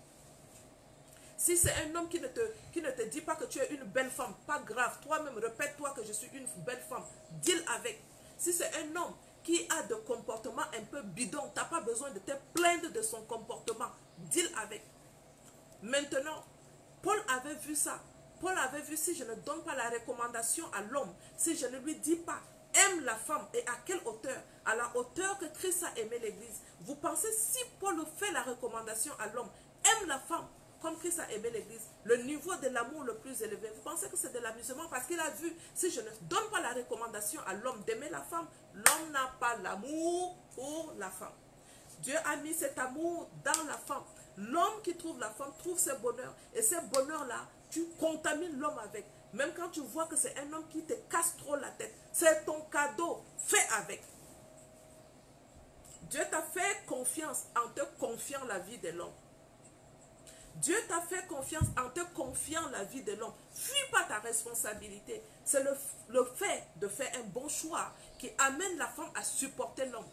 Si c'est un homme qui ne te dit pas que tu es une belle femme, pas grave. Toi-même, répète-toi que je suis une belle femme. Deal avec. Si c'est un homme qui a de comportement un peu bidon, tu n'as pas besoin de te plaindre de son comportement. Deal avec. Maintenant, Paul avait vu ça. Paul avait vu, si je ne donne pas la recommandation à l'homme, si je ne lui dis pas, aime la femme, et à quelle hauteur? À la hauteur que Christ a aimé l'Église. Vous pensez, si Paul fait la recommandation à l'homme, aime la femme, comme Christ a aimé l'Église, le niveau de l'amour le plus élevé, vous pensez que c'est de l'amusement? Parce qu'il a vu, si je ne donne pas la recommandation à l'homme d'aimer la femme, l'homme n'a pas l'amour pour la femme. Dieu a mis cet amour dans la femme. L'homme qui trouve la femme trouve ce bonheur. Et ce bonheur-là, tu contamines l'homme avec. Même quand tu vois que c'est un homme qui te casse trop la tête, c'est ton cadeau. Fais avec. Dieu t'a fait confiance en te confiant la vie de l'homme. Dieu t'a fait confiance en te confiant la vie de l'homme. Fuis pas ta responsabilité. C'est le fait de faire un bon choix qui amène la femme à supporter l'homme.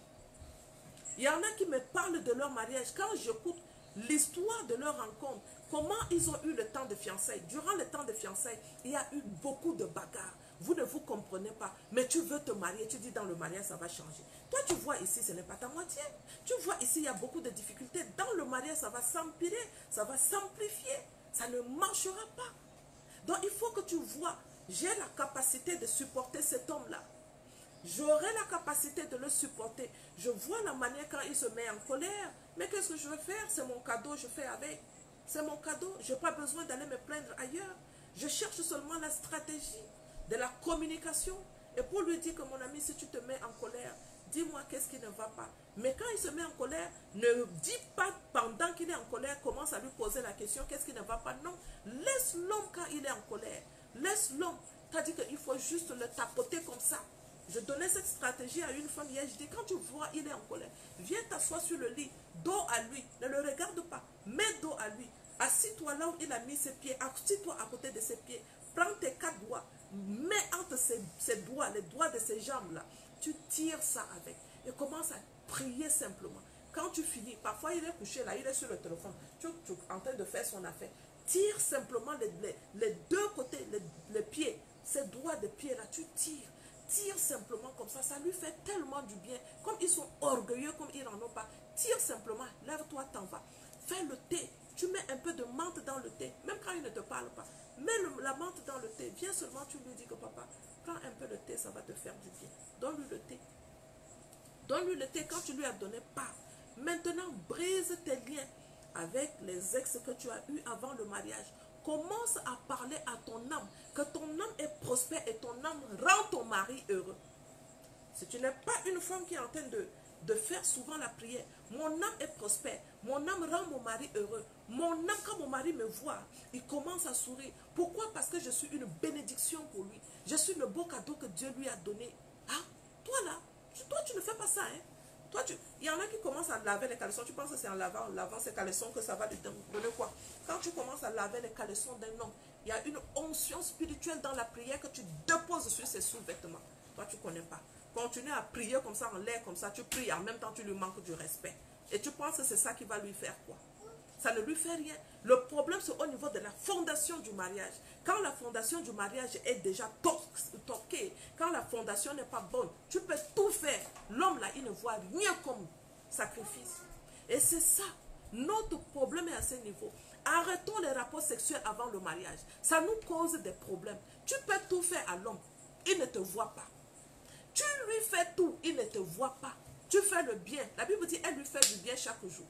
Il y en a qui me parlent de leur mariage. Quand j'écoute l'histoire de leur rencontre, comment ils ont eu le temps de fiançailles. Durant le temps de fiançailles, il y a eu beaucoup de bagarres. Vous ne vous comprenez pas. Mais tu veux te marier. Tu dis dans le mariage, ça va changer. Toi, tu vois ici, ce n'est pas ta moitié. Tu vois ici, il y a beaucoup de difficultés. Dans le mariage, ça va s'empirer. Ça va s'amplifier. Ça ne marchera pas. Donc, il faut que tu vois, j'ai la capacité de supporter cet homme-là. J'aurai la capacité de le supporter. Je vois la manière quand il se met en colère. Mais qu'est-ce que je veux faire? C'est mon cadeau, je fais avec. C'est mon cadeau. Je n'ai pas besoin d'aller me plaindre ailleurs. Je cherche seulement la stratégie de la communication. Et pour lui dire que mon ami, si tu te mets en colère, dis-moi qu'est-ce qui ne va pas. Mais quand il se met en colère, ne dis pas pendant qu'il est en colère, commence à lui poser la question, qu'est-ce qui ne va pas? Non, laisse l'homme quand il est en colère. Laisse l'homme. Tu as dit qu'il faut juste le tapoter comme ça. Je donnais cette stratégie à une femme hier. Je dis, quand tu vois, il est en colère, viens t'asseoir sur le lit, dos à lui. Ne le regarde pas, mets dos à lui. Assis-toi là où il a mis ses pieds. Assis-toi à côté de ses pieds. Prends tes 4 doigts. Mets entre ses doigts, les doigts de ses jambes là. Tu tires ça avec. Et commence à prier simplement. Quand tu finis, parfois il est couché là, il est sur le téléphone. Tu es en train de faire son affaire. Tire simplement les deux côtés, les pieds. Ces doigts de pied là, tu tires. Tire simplement comme ça, ça lui fait tellement du bien. Comme ils sont orgueilleux, comme ils n'en ont pas. Tire simplement, lève-toi, t'en vas. Fais le thé. Tu mets un peu de menthe dans le thé, même quand il ne te parle pas. Mets la menthe dans le thé. Viens seulement, tu lui dis que papa, prends un peu de thé, ça va te faire du bien. Donne-lui le thé. Donne-lui le thé quand tu lui as donné, pas. Maintenant, brise tes liens avec les ex que tu as eus avant le mariage. Commence à parler à ton âme, que ton âme est prospère et ton âme rend ton mari heureux. Si tu n'es pas une femme qui est en train de faire souvent la prière, mon âme est prospère, mon âme rend mon mari heureux. Mon âme, quand mon mari me voit, il commence à sourire. Pourquoi? Parce que je suis une bénédiction pour lui. Je suis le beau cadeau que Dieu lui a donné. Ah, toi là, toi tu ne fais pas ça, hein? Toi, il y en a qui commencent à laver les caleçons. Tu penses que c'est en lavant ses caleçons que ça va lui donner quoi? Quand tu commences à laver les caleçons d'un homme, il y a une onction spirituelle dans la prière que tu déposes sur ses sous-vêtements. Toi, tu ne connais pas. Continue à prier comme ça, en l'air comme ça. Tu pries, en même temps, tu lui manques du respect. Et tu penses que c'est ça qui va lui faire quoi? Ça ne lui fait rien. Le problème, c'est au niveau de la fondation du mariage. Quand la fondation du mariage est déjà toquée, quand la fondation n'est pas bonne, tu peux tout faire. L'homme, là, il ne voit rien comme sacrifice. Et c'est ça. Notre problème est à ce niveau. Arrêtons les rapports sexuels avant le mariage. Ça nous cause des problèmes. Tu peux tout faire à l'homme. Il ne te voit pas. Tu lui fais tout. Il ne te voit pas. Tu fais le bien. La Bible dit, elle lui fait du bien chaque jour.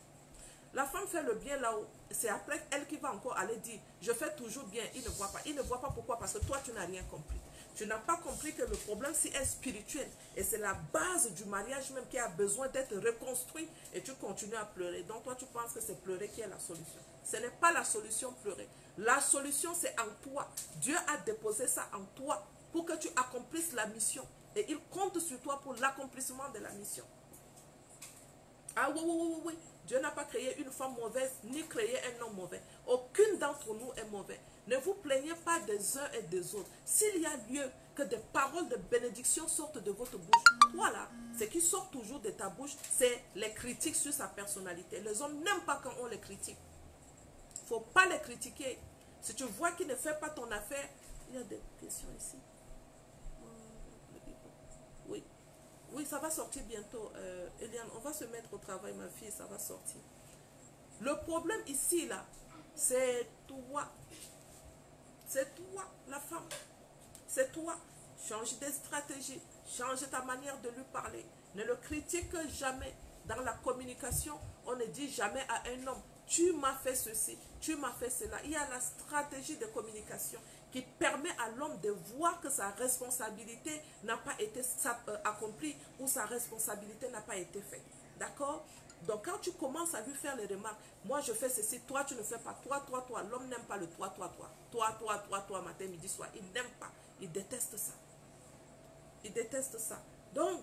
La femme fait le bien là-haut. C'est après elle qui va encore aller dire, je fais toujours bien. Il ne voit pas. Il ne voit pas pourquoi? Parce que toi, tu n'as rien compris. Tu n'as pas compris que le problème, c'est spirituel. Et c'est la base du mariage même qui a besoin d'être reconstruit. Et tu continues à pleurer. Donc toi, tu penses que c'est pleurer qui est la solution. Ce n'est pas la solution, pleurer. La solution, c'est en toi. Dieu a déposé ça en toi pour que tu accomplisses la mission. Et il compte sur toi pour l'accomplissement de la mission. Ah oui, oui, oui, oui. Dieu n'a pas créé une femme mauvaise, ni créé un homme mauvais. Aucune d'entre nous est mauvais. Ne vous plaignez pas des uns et des autres. S'il y a lieu que des paroles de bénédiction sortent de votre bouche. Voilà, ce qui sort toujours de ta bouche, c'est les critiques sur sa personnalité. Les hommes n'aiment pas quand on les critique. Il ne faut pas les critiquer. Si tu vois qu'il ne fait pas ton affaire, il y a des questions ici. Oui, oui, ça va sortir bientôt. Eliane, on va se mettre au travail, ma fille, ça va sortir. Le problème ici, là, c'est toi. C'est toi, la femme. C'est toi. Change des stratégies. Change ta manière de lui parler. Ne le critique jamais. Dans la communication, on ne dit jamais à un homme, tu m'as fait ceci, tu m'as fait cela. Il y a la stratégie de communication qui permet à l'homme de voir que sa responsabilité n'a pas été accomplie ou sa responsabilité n'a pas été faite. D'accord? Donc quand tu commences à lui faire les remarques, moi je fais ceci, toi tu ne fais pas, toi, l'homme n'aime pas le toi, matin, midi, soir, il n'aime pas, il déteste ça. Il déteste ça. Donc,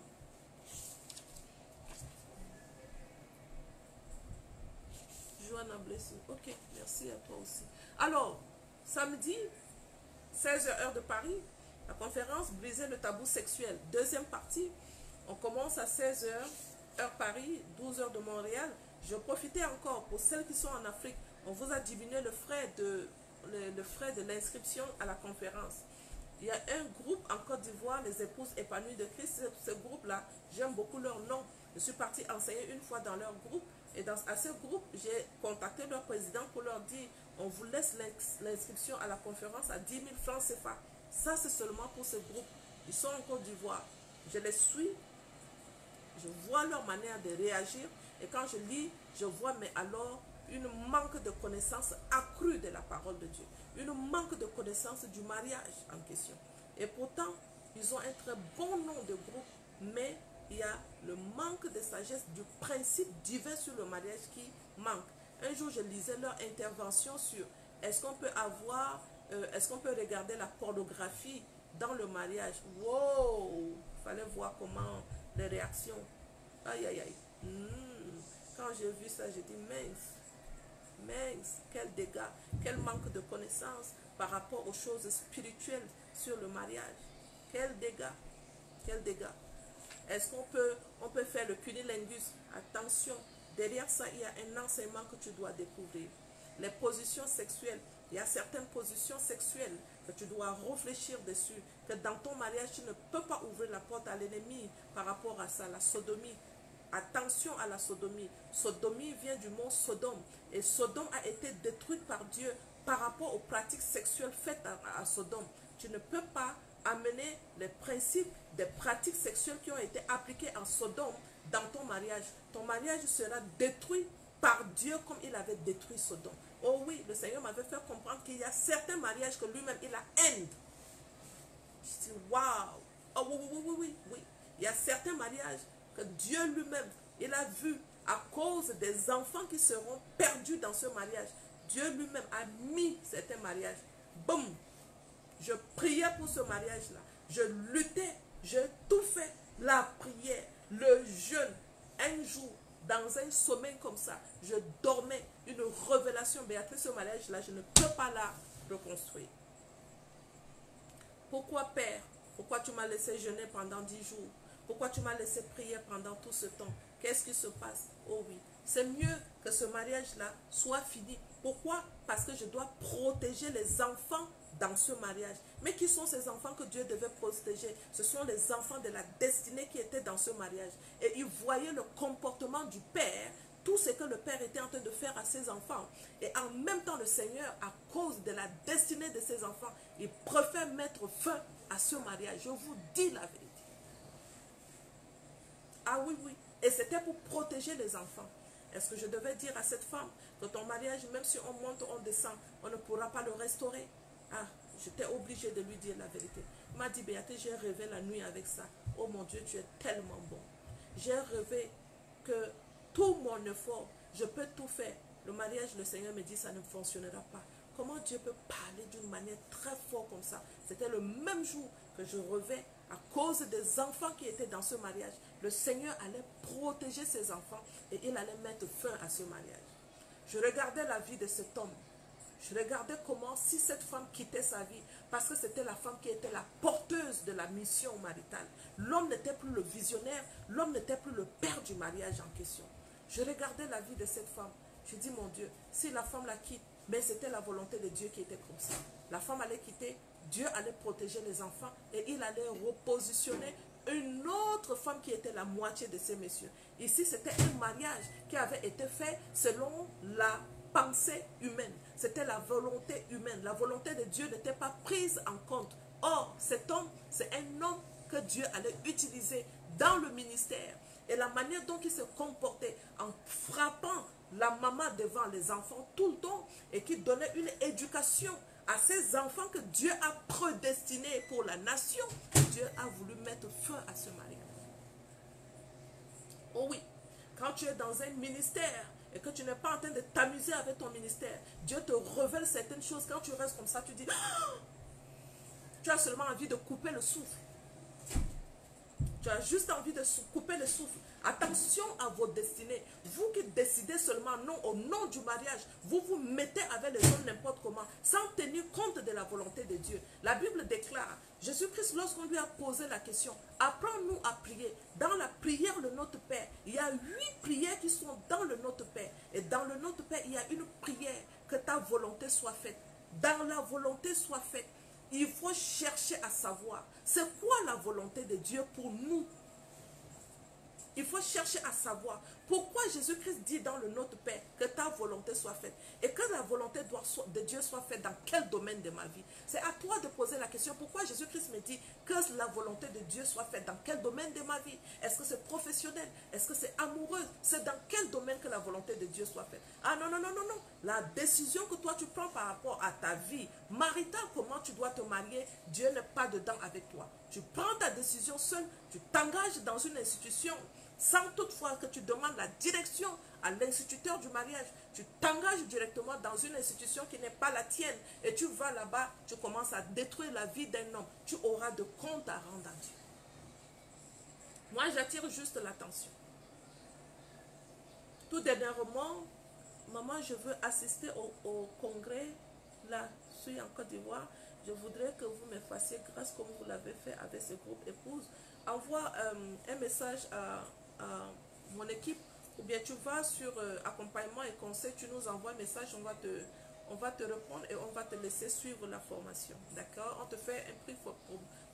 Joanna Blessing, ok, merci à toi aussi. Alors, samedi, 16h heure de Paris, la conférence Briser le tabou sexuel. Deuxième partie, on commence à 16h heure Paris, 12h de Montréal. Je profitais encore pour celles qui sont en Afrique. On vous a diminué le frais de l'inscription à la conférence. Il y a un groupe en Côte d'Ivoire, les épouses épanouies de Christ. Ce groupe-là, j'aime beaucoup leur nom. Je suis partie enseigner une fois dans leur groupe. Et à ce groupe, j'ai contacté leur président pour leur dire, on vous laisse l'inscription à la conférence à 10 000 francs CFA. Ça, c'est seulement pour ce groupe. Ils sont en Côte d'Ivoire. Je les suis. Je vois leur manière de réagir. Et quand je lis, je vois, mais alors, une manque de connaissance accrue de la parole de Dieu. Une manque de connaissance du mariage en question. Et pourtant, ils ont un très bon nom de groupe, mais il y a le manque de sagesse du principe divin sur le mariage qui manque. Un jour, je lisais leur intervention sur est-ce qu'on peut avoir, est-ce qu'on peut regarder la pornographie dans le mariage. Wow! Il fallait voir comment les réactions. Aïe, aïe, aïe. Quand j'ai vu ça, j'ai dit mince, quel dégât, quel manque de connaissance par rapport aux choses spirituelles sur le mariage. Quel dégât, quel dégât. Est-ce qu'on peut faire le cunilingus? Attention, derrière ça, il y a un enseignement que tu dois découvrir. Les positions sexuelles, il y a certaines positions sexuelles que tu dois réfléchir dessus, que dans ton mariage, tu ne peux pas ouvrir la porte à l'ennemi par rapport à ça, la sodomie. Attention à la sodomie. Sodomie vient du mot Sodome. Et Sodome a été détruite par Dieu par rapport aux pratiques sexuelles faites à Sodome. Tu ne peux pas amener les principes des pratiques sexuelles qui ont été appliquées en Sodome dans ton mariage. Ton mariage sera détruit par Dieu comme il avait détruit Sodome. Oh oui, le Seigneur m'avait fait comprendre qu'il y a certains mariages que lui-même, il a haine. Je dis, waouh! Oh oui. Il y a certains mariages que Dieu lui-même, il a vu à cause des enfants qui seront perdus dans ce mariage. Dieu lui-même a mis certains mariages. Boum! Je priais pour ce mariage-là. Je luttais, je tout fait. La prière, le jeûne. Un jour, dans un sommeil comme ça, je dormais. Une révélation, Béatrice, ce mariage-là, je ne peux pas la reconstruire. Pourquoi, Père? Pourquoi tu m'as laissé jeûner pendant 10 jours? Pourquoi tu m'as laissé prier pendant tout ce temps? Qu'est-ce qui se passe? Oh oui, c'est mieux que ce mariage-là soit fini. Pourquoi? Parce que je dois protéger les enfants dans ce mariage. Mais qui sont ces enfants que Dieu devait protéger? Ce sont les enfants de la destinée qui étaient dans ce mariage. Et ils voyaient le comportement du Père, tout ce que le Père était en train de faire à ses enfants. Et en même temps, le Seigneur, à cause de la destinée de ses enfants, il préfère mettre fin à ce mariage. Je vous dis la vérité. Ah oui. Et c'était pour protéger les enfants. Est-ce que je devais dire à cette femme que ton mariage, même si on monte, on descend, on ne pourra pas le restaurer? Ah, j'étais obligée de lui dire la vérité. Il m'a dit, Béatrice, j'ai rêvé la nuit avec ça. Oh mon Dieu, tu es tellement bon. J'ai rêvé que tout mon effort, je peux tout faire. Le mariage, le Seigneur me dit, ça ne fonctionnera pas. Comment Dieu peut parler d'une manière très forte comme ça? C'était le même jour que je rêvais à cause des enfants qui étaient dans ce mariage. Le Seigneur allait protéger ses enfants et il allait mettre fin à ce mariage. Je regardais la vie de cet homme. Je regardais comment, si cette femme quittait sa vie, parce que c'était la femme qui était la porteuse de la mission maritale. L'homme n'était plus le visionnaire, l'homme n'était plus le père du mariage en question. Je regardais la vie de cette femme. Je dis, mon Dieu, si la femme la quitte, mais c'était la volonté de Dieu qui était comme ça. La femme allait quitter, Dieu allait protéger les enfants et il allait repositionner une autre femme qui était la moitié de ces messieurs. Ici, c'était un mariage qui avait été fait selon la pensée humaine. C'était la volonté humaine. La volonté de Dieu n'était pas prise en compte. Or, cet homme, c'est un homme que Dieu allait utiliser dans le ministère. Et la manière dont il se comportait en frappant la maman devant les enfants tout le temps et qui donnait une éducation à ces enfants que Dieu a prédestinés pour la nation, Dieu a voulu mettre fin à ce mariage. Oh oui, quand tu es dans un ministère et que tu n'es pas en train de t'amuser avec ton ministère, Dieu te révèle certaines choses. Quand tu restes comme ça, tu dis, oh, tu as seulement envie de couper le souffle. Tu as juste envie de couper le souffle. Attention à vos destinées. Vous qui décidez seulement non au nom du mariage, vous vous mettez avec les hommes n'importe comment, sans tenir compte de la volonté de Dieu. La Bible déclare, Jésus-Christ, lorsqu'on lui a posé la question, apprends-nous à prier. Dans la prière, le Notre Père, il y a 8 prières qui sont dans le Notre Père. Et dans le Notre Père, il y a une prière, que ta volonté soit faite. Dans la volonté soit faite. Il faut chercher à savoir, c'est quoi la volonté de Dieu pour nous? Il faut chercher à savoir pourquoi Jésus-Christ dit dans le Notre Père que ta volonté soit faite et que la volonté de Dieu soit faite dans quel domaine de ma vie. C'est à toi de poser la question, pourquoi Jésus-Christ me dit que la volonté de Dieu soit faite dans quel domaine de ma vie? Est-ce que c'est professionnel? Est-ce que c'est amoureux? C'est dans quel domaine que la volonté de Dieu soit faite? Ah non, non, non, non, non. La décision que toi tu prends par rapport à ta vie maritale, comment tu dois te marier, Dieu n'est pas dedans avec toi. Tu prends ta décision seule, tu t'engages dans une institution sans toutefois que tu demandes la direction à l'instituteur du mariage. Tu t'engages directement dans une institution qui n'est pas la tienne et tu vas là-bas, tu commences à détruire la vie d'un homme. Tu auras de comptes à rendre à Dieu. Moi, j'attire juste l'attention. Tout dernièrement, maman, je veux assister au congrès. Là, je suis en Côte d'Ivoire. Je voudrais que vous me fassiez grâce comme vous l'avez fait avec ce groupe épouse. Envoie un message à mon équipe, ou bien tu vas sur accompagnement et conseil, tu nous envoies un message, on va te répondre et on va te laisser suivre la formation. D'accord? On te fait un prix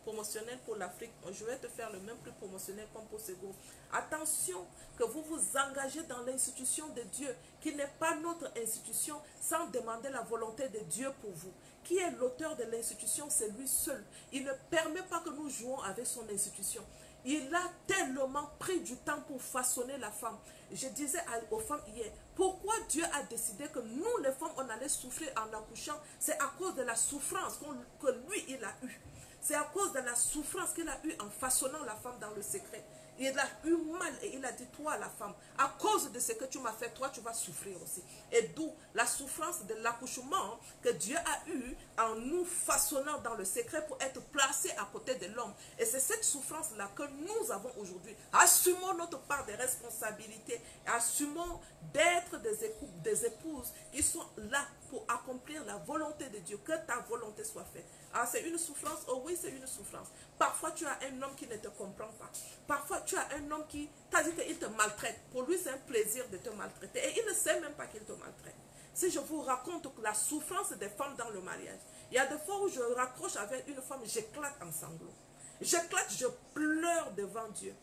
promotionnel pour l'Afrique. Je vais te faire le même prix promotionnel comme pour ce groupe. Attention que vous vous engagez dans l'institution de Dieu, qui n'est pas notre institution, sans demander la volonté de Dieu pour vous. Qui est l'auteur de l'institution? C'est lui seul. Il ne permet pas que nous jouons avec son institution. Il a tellement pris du temps pour façonner la femme. Je disais aux femmes hier, pourquoi Dieu a décidé que nous les femmes, on allait souffrir en accouchant? C'est à cause de la souffrance que lui, il a eue. C'est à cause de la souffrance qu'il a eue en façonnant la femme dans le secret. Il a eu mal et il a dit, toi la femme, à cause de ce que tu m'as fait, toi tu vas souffrir aussi. Et d'où la souffrance de l'accouchement que Dieu a eu en nous façonnant dans le secret pour être placé à côté de l'homme. Et c'est cette souffrance-là que nous avons aujourd'hui. Assumons notre part de responsabilité. Assumons d'être des épouses qui sont là pour accomplir la volonté de Dieu. Que ta volonté soit faite. Ah, c'est une souffrance? Oh oui, c'est une souffrance. Parfois, tu as un homme qui ne te comprend pas. Parfois, tu as un homme qui t'a dit qu'il te maltraite. Pour lui, c'est un plaisir de te maltraiter. Et il ne sait même pas qu'il te maltraite. Si je vous raconte la souffrance des femmes dans le mariage, il y a des fois où je raccroche avec une femme, j'éclate en sanglots. J'éclate, je pleure devant Dieu.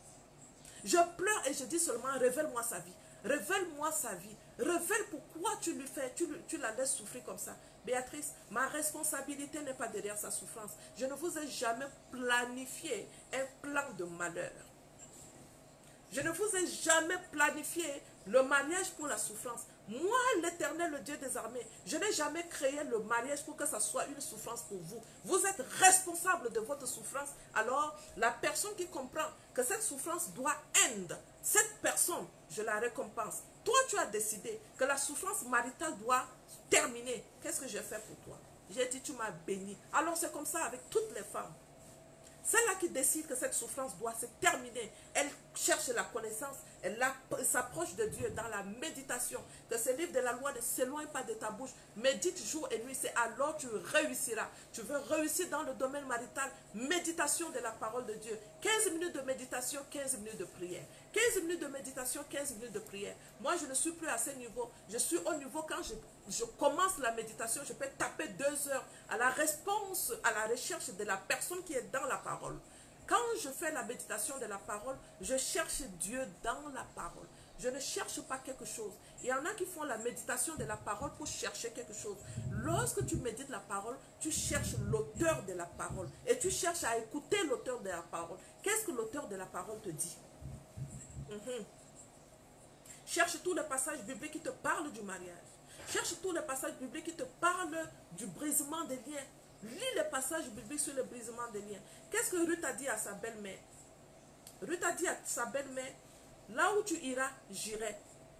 Je pleure et je dis seulement, révèle-moi sa vie. Révèle-moi sa vie. Révèle pourquoi tu lui fais, tu la laisses souffrir comme ça. Béatrice, ma responsabilité n'est pas derrière sa souffrance. Je ne vous ai jamais planifié un plan de malheur. Je ne vous ai jamais planifié le mariage pour la souffrance. Moi, l'Éternel, le Dieu des armées, je n'ai jamais créé le mariage pour que ça soit une souffrance pour vous. Vous êtes responsable de votre souffrance. Alors, la personne qui comprend que cette souffrance doit end, cette personne, je la récompense. Toi, tu as décidé que la souffrance maritale doit terminer. Qu'est-ce que j'ai fait pour toi? J'ai dit, tu m'as béni. Alors, c'est comme ça avec toutes les femmes. Celle-là qui décide que cette souffrance doit se terminer. elle cherche la connaissance, elle s'approche de Dieu dans la méditation, que ce livre de la loi ne s'éloigne pas de ta bouche, médite jour et nuit, c'est alors tu réussiras. Tu veux réussir dans le domaine marital, méditation de la parole de Dieu, 15 minutes de méditation, 15 minutes de prière, 15 minutes de méditation, 15 minutes de prière. Moi je ne suis plus à ce niveau, je suis au niveau quand je commence la méditation, je peux taper 2 heures à la réponse, à la recherche de la personne qui est dans la parole. Quand je fais la méditation de la parole, je cherche Dieu dans la parole. Je ne cherche pas quelque chose. Il y en a qui font la méditation de la parole pour chercher quelque chose. Lorsque tu médites la parole, tu cherches l'auteur de la parole. Et tu cherches à écouter l'auteur de la parole. Qu'est-ce que l'auteur de la parole te dit? Cherche tous les passages bibliques qui te parlent du mariage. Cherche tous les passages bibliques qui te parlent du brisement des liens. Lis les passages bibliques sur le brisement des liens. Qu'est-ce que Ruth a dit à sa belle-mère? Ruth a dit à sa belle-mère, là où tu iras, j'irai.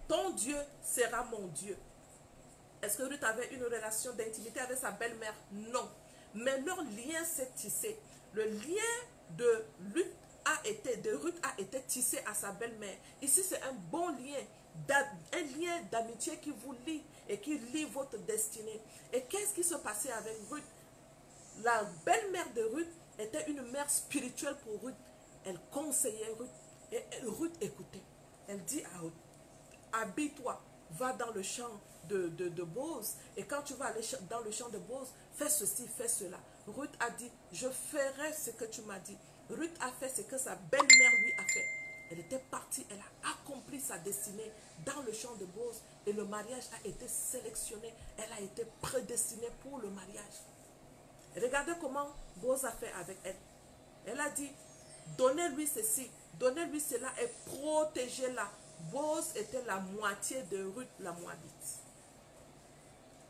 Ton Dieu sera mon Dieu. Est-ce que Ruth avait une relation d'intimité avec sa belle-mère? Non. Mais leur lien s'est tissé. Le lien de Ruth a été tissé à sa belle-mère. Ici, c'est un bon lien. Un lien d'amitié qui vous lie et qui lie votre destinée. Et qu'est-ce qui se passait avec Ruth? La belle-mère de Ruth était une mère spirituelle pour Ruth. Elle conseillait Ruth et Ruth écoutait. Elle dit à Ruth, habille-toi, va dans le champ de Boz, et quand tu vas aller dans le champ de Boz, fais ceci, fais cela. Ruth a dit, je ferai ce que tu m'as dit. Ruth a fait ce que sa belle-mère lui a fait. Elle était partie, elle a accompli sa destinée dans le champ de Boz, et le mariage a été sélectionné, elle a été prédestinée pour le mariage. Regardez comment Boz a fait avec elle. Elle a dit, donnez-lui ceci, donnez-lui cela et protégez-la. Boz était la moitié de Ruth, la Moabite.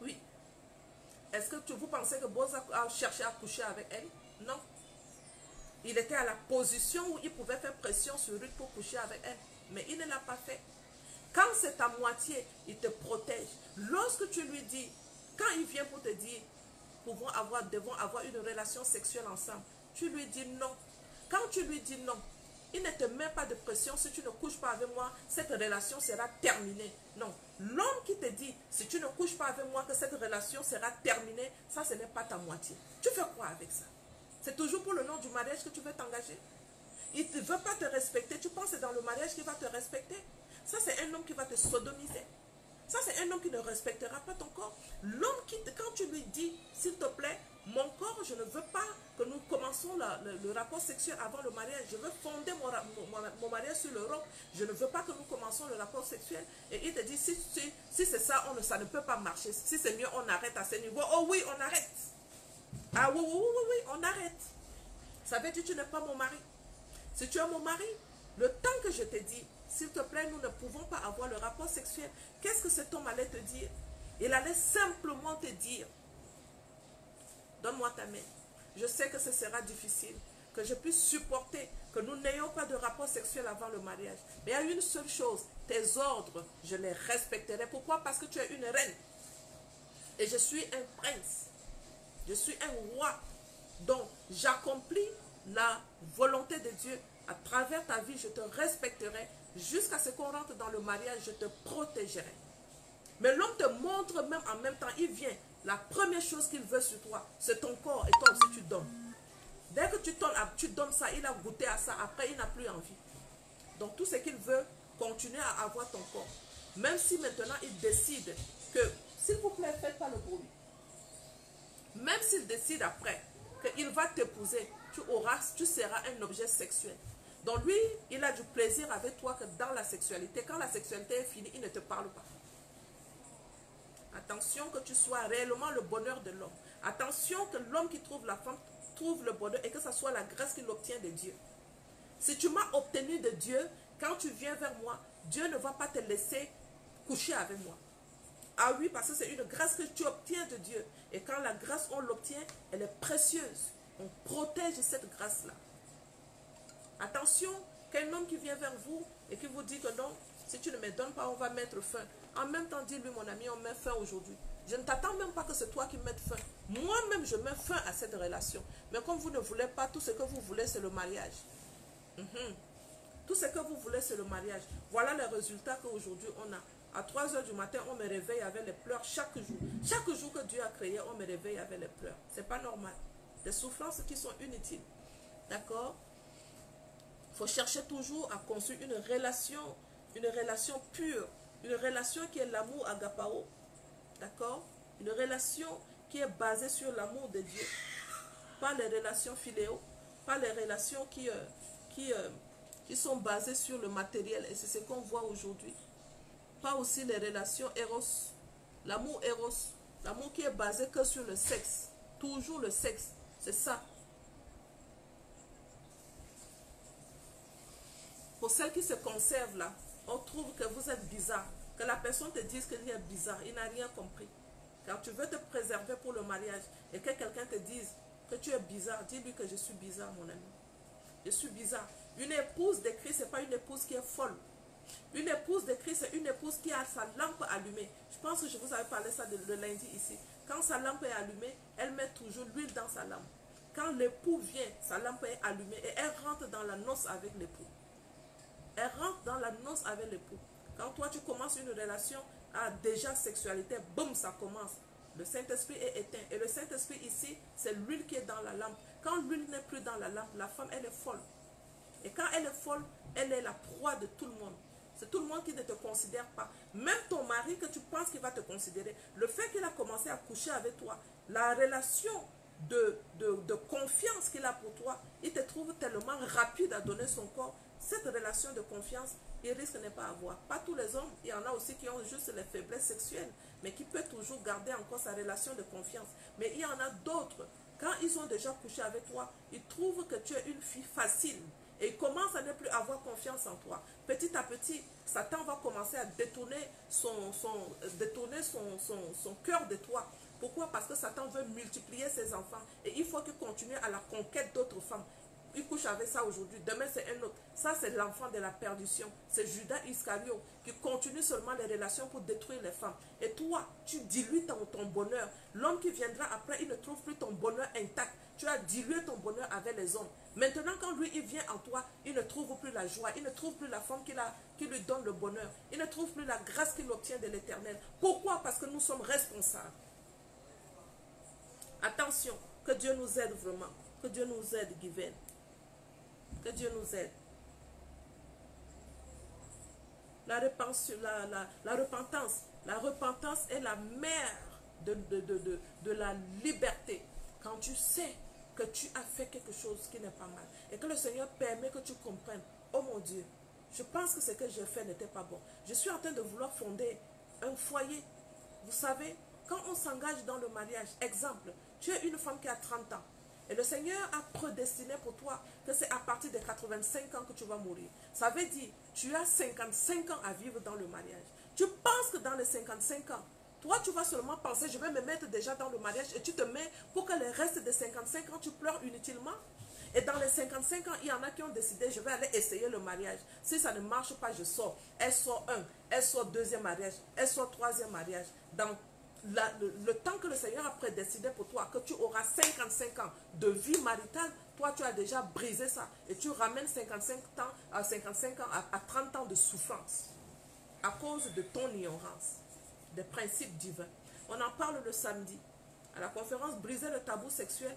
Oui. Est-ce que vous pensez que Boz a cherché à coucher avec elle? Non. Il était à la position où il pouvait faire pression sur Ruth pour coucher avec elle. Mais il ne l'a pas fait. Quand c'est ta moitié, il te protège. Lorsque tu lui dis, quand il vient pour te dire, devons avoir une relation sexuelle ensemble, tu lui dis non. Quand tu lui dis non, il ne te met pas de pression. Si tu ne couches pas avec moi, cette relation sera terminée. Non. L'homme qui te dit, si tu ne couches pas avec moi, que cette relation sera terminée, ça, ce n'est pas ta moitié. Tu fais quoi avec ça? C'est toujours pour le nom du mariage que tu veux t'engager? Il ne veut pas te respecter. Tu penses que c'est dans le mariage qu'il va te respecter? Ça, c'est un homme qui va te sodomiser. Ça, c'est un homme qui ne respectera pas ton corps. L'homme qui, quand tu lui dis, s'il te plaît, mon corps, je ne veux pas que nous commençons le rapport sexuel avant le mariage. Je veux fonder mon mariage sur le roc. Je ne veux pas que nous commençons le rapport sexuel. Et il te dit, si c'est ça, ça ne peut pas marcher. Si c'est mieux, on arrête à ce niveau. Oh oui, on arrête. Ah oui, on arrête. Ça veut dire que tu n'es pas mon mari. Si tu es mon mari, le temps que je te dis, s'il te plaît, nous ne pouvons pas avoir le rapport sexuel. Qu'est-ce que cet homme allait te dire? Il allait simplement te dire, donne-moi ta main. Je sais que ce sera difficile, que je puisse supporter, que nous n'ayons pas de rapport sexuel avant le mariage. Mais il y a une seule chose, tes ordres, je les respecterai. Pourquoi? Parce que tu es une reine. Et je suis un prince. Je suis un roi. Donc, j'accomplis la volonté de Dieu. À travers ta vie, je te respecterai. Jusqu'à ce qu'on rentre dans le mariage, je te protégerai. Mais l'homme te montre même en même temps, il vient. La première chose qu'il veut sur toi, c'est ton corps et toi aussi tu donnes. Dès que tu donnes ça, il a goûté à ça, après il n'a plus envie. Donc tout ce qu'il veut, continuer à avoir ton corps. Même si maintenant il décide que, s'il vous plaît, faites pas le bruit. Même s'il décide après qu'il va t'épouser, tu seras un objet sexuel. Donc lui, il a du plaisir avec toi que dans la sexualité. Quand la sexualité est finie, il ne te parle pas. Attention que tu sois réellement le bonheur de l'homme. Attention que l'homme qui trouve la femme trouve le bonheur et que ce soit la grâce qu'il obtient de Dieu. Si tu m'as obtenu de Dieu, quand tu viens vers moi, Dieu ne va pas te laisser coucher avec moi. Ah oui, parce que c'est une grâce que tu obtiens de Dieu. Et quand la grâce, on l'obtient, elle est précieuse. On protège cette grâce-là. Attention, qu'un homme qui vient vers vous et qui vous dit que non, si tu ne me donnes pas, on va mettre fin. En même temps, dis-lui, mon ami, on met fin aujourd'hui. Je ne t'attends même pas que c'est toi qui mettes fin. Moi-même, je mets fin à cette relation. Mais comme vous ne voulez pas, tout ce que vous voulez, c'est le mariage. Tout ce que vous voulez, c'est le mariage. Voilà les résultats qu'aujourd'hui on a. À 3 h du matin, on me réveille avec les pleurs chaque jour. Chaque jour que Dieu a créé, on me réveille avec les pleurs. C'est pas normal. Des souffrances qui sont inutiles. D'accord? Il faut chercher toujours à construire une relation pure. Une relation qui est l'amour agapao. D'accord? Une relation qui est basée sur l'amour de Dieu. Pas les relations philéo. Pas les relations qui sont basées sur le matériel. Et c'est ce qu'on voit aujourd'hui. Pas aussi les relations éros. L'amour éros. L'amour qui est basé que sur le sexe. Toujours le sexe. C'est ça. Pour celles qui se conservent là, on trouve que vous êtes bizarre. Que la personne te dise qu'il est bizarre. Il n'a rien compris. Quand tu veux te préserver pour le mariage et que quelqu'un te dise que tu es bizarre, dis-lui que je suis bizarre, mon ami. Je suis bizarre. Une épouse de Christ, ce n'est pas une épouse qui est folle. Une épouse de Christ, c'est une épouse qui a sa lampe allumée. Je pense que je vous avais parlé ça le lundi ici. Quand sa lampe est allumée, elle met toujours l'huile dans sa lampe. Quand l'époux vient, sa lampe est allumée et elle rentre dans la noce avec l'époux. Elle rentre dans la noce avec l'époux. Quand toi tu commences une relation à déjà sexualité, boum, ça commence. Le Saint-Esprit est éteint. Et le Saint-Esprit ici, c'est l'huile qui est dans la lampe. Quand l'huile n'est plus dans la lampe, la femme, elle est folle. Et quand elle est folle, elle est la proie de tout le monde. C'est tout le monde qui ne te considère pas. Même ton mari que tu penses qu'il va te considérer. Le fait qu'il a commencé à coucher avec toi, la relation de confiance qu'il a pour toi, il te trouve tellement rapide à donner son corps. Cette relation de confiance, il risque de ne pas avoir. Pas tous les hommes, il y en a aussi qui ont juste les faiblesses sexuelles, mais qui peuvent toujours garder encore sa relation de confiance. Mais il y en a d'autres, quand ils ont déjà couché avec toi, ils trouvent que tu es une fille facile. Et ils commencent à ne plus avoir confiance en toi. Petit à petit, Satan va commencer à détourner son cœur de toi. Pourquoi? Parce que Satan veut multiplier ses enfants. Et il faut qu'il continue à la conquête d'autres femmes. Il couche avec ça aujourd'hui, demain c'est un autre. Ça c'est l'enfant de la perdition. C'est Judas Iscariot qui continue seulement les relations pour détruire les femmes. Et toi, tu dilues ton bonheur. L'homme qui viendra après, il ne trouve plus ton bonheur intact. Tu as dilué ton bonheur avec les hommes. Maintenant, quand lui, il vient en toi, il ne trouve plus la joie. Il ne trouve plus la femme qui lui donne le bonheur. Il ne trouve plus la grâce qu'il obtient de l'Éternel. Pourquoi? Parce que nous sommes responsables. Attention, que Dieu nous aide vraiment. Que Dieu nous aide, Given. Que Dieu nous aide. La repentance est la mère de la liberté. Quand tu sais que tu as fait quelque chose qui n'est pas mal et que le Seigneur permet que tu comprennes, oh mon Dieu, je pense que ce que j'ai fait n'était pas bon. Je suis en train de vouloir fonder un foyer. Vous savez, quand on s'engage dans le mariage, exemple, tu es une femme qui a 30 ans. Et le Seigneur a prédestiné pour toi que c'est à partir de 85 ans que tu vas mourir. Ça veut dire, tu as 55 ans à vivre dans le mariage. Tu penses que dans les 55 ans, toi tu vas seulement penser, je vais me mettre déjà dans le mariage et tu te mets pour que les restes de 55 ans, tu pleures inutilement. Et dans les 55 ans, il y en a qui ont décidé, je vais aller essayer le mariage. Si ça ne marche pas, je sors. Elle sort un, elle sort deuxième mariage, elle sort troisième mariage. Dans le temps que le Seigneur a prédestiné pour toi, que tu auras 55 ans de vie maritale, toi tu as déjà brisé ça. Et tu ramènes 55 ans à 30 ans de souffrance. À cause de ton ignorance des principes divins. On en parle le samedi. À la conférence Briser le tabou sexuel.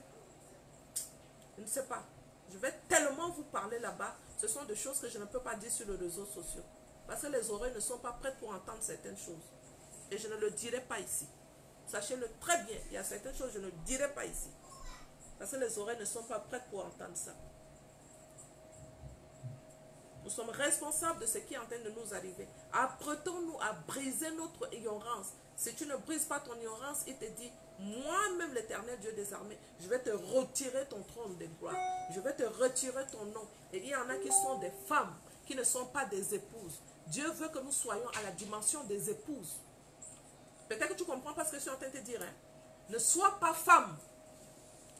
Je ne sais pas. Je vais tellement vous parler là-bas. Ce sont des choses que je ne peux pas dire sur les réseaux sociaux. Parce que les oreilles ne sont pas prêtes pour entendre certaines choses. Et je ne le dirai pas ici. Sachez-le très bien. Il y a certaines choses que je ne dirai pas ici. Parce que les oreilles ne sont pas prêtes pour entendre ça. Nous sommes responsables de ce qui est en train de nous arriver. Apprêtons-nous à briser notre ignorance. Si tu ne brises pas ton ignorance, il te dit, moi-même l'Éternel Dieu des armées, je vais te retirer ton trône de gloire. Je vais te retirer ton nom. Et il y en a qui sont des femmes, qui ne sont pas des épouses. Dieu veut que nous soyons à la dimension des épouses. Peut-être que tu ne comprends pas ce que je suis en train de te dire. Hein? Ne sois pas femme.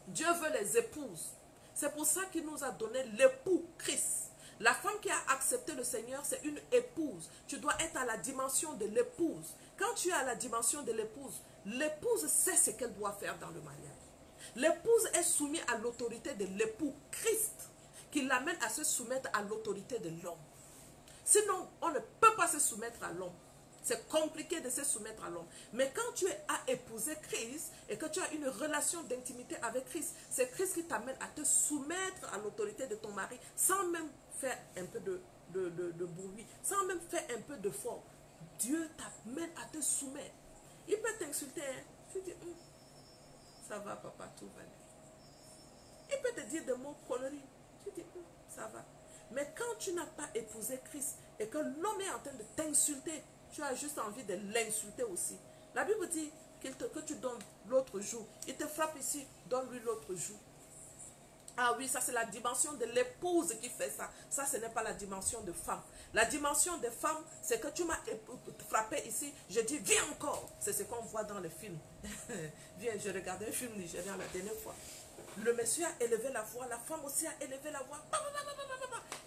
Dieu veut les épouses. C'est pour ça qu'il nous a donné l'époux Christ. La femme qui a accepté le Seigneur, c'est une épouse. Tu dois être à la dimension de l'épouse. Quand tu es à la dimension de l'épouse sait ce qu'elle doit faire dans le mariage. L'épouse est soumise à l'autorité de l'époux Christ, qui l'amène à se soumettre à l'autorité de l'homme. Sinon, on ne peut pas se soumettre à l'homme. C'est compliqué de se soumettre à l'homme. Mais quand tu as épousé Christ et que tu as une relation d'intimité avec Christ, c'est Christ qui t'amène à te soumettre à l'autorité de ton mari sans même faire un peu de bruit, sans même faire un peu de fort. Dieu t'amène à te soumettre. Il peut t'insulter. Hein? Tu dis, ça va papa, tout va bien. Il peut te dire des mots conneries. Tu dis, ça va. Mais quand tu n'as pas épousé Christ et que l'homme est en train de t'insulter, tu as juste envie de l'insulter aussi. La Bible dit que tu donnes l'autre joue. Il te frappe ici, donne-lui l'autre joue. Ah oui, ça c'est la dimension de l'épouse qui fait ça. Ça, ce n'est pas la dimension de femme. La dimension de femme, c'est que tu m'as frappé ici. Je dis, viens encore. C'est ce qu'on voit dans le film. Viens, je regardais un film nigérien la dernière fois. Le monsieur a élevé la voix, la femme aussi a élevé la voix.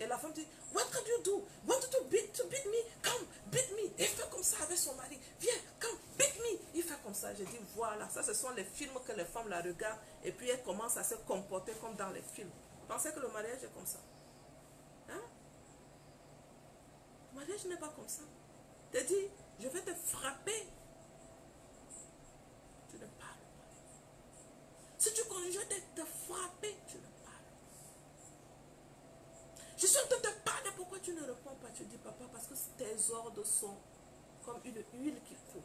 Et la femme dit, what can you do? Want to beat me? Come, beat me. Et il fait comme ça avec son mari. Viens, come, beat me. Il fait comme ça. Je dis, voilà, ça ce sont les films que les femmes la regardent. Et puis elles commencent à se comporter comme dans les films. Vous pensez que le mariage est comme ça? Hein? Le mariage n'est pas comme ça. Tu te dis, je vais te frapper. Tu ne parles pas. Si tu continues de te frapper, tu ne parles pas. Je suis en train de te parler, pourquoi tu ne réponds pas? Tu dis, papa, parce que tes ordres sont comme une huile qui coule.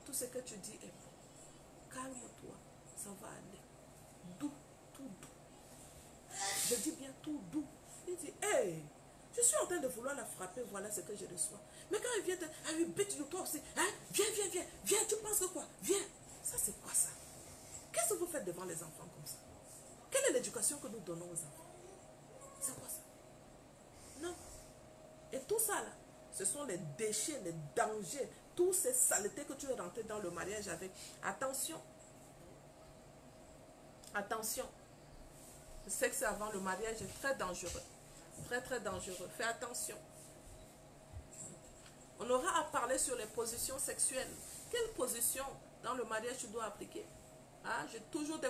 Tout ce que tu dis est bon. Calme-toi, ça va aller. Doux, tout doux. Je dis bien tout doux. Il dit, hey, je suis en train de vouloir la frapper, voilà ce que je reçois. Mais quand il vient te, ah oui, bite toi aussi, hein? Viens, tu penses que quoi? Viens. Ça, c'est quoi ça? Qu'est-ce que vous faites devant les enfants comme ça? Quelle est l'éducation que nous donnons aux enfants? C'est quoi ça? Non. Et tout ça là, ce sont les déchets, les dangers, toutes ces saletés que tu es rentré dans le mariage avec. Attention. Attention. Le sexe avant le mariage est très dangereux. Très très dangereux. Fais attention. On aura à parler sur les positions sexuelles. Quelle position dans le mariage tu dois appliquer? Ah, j'ai toujours de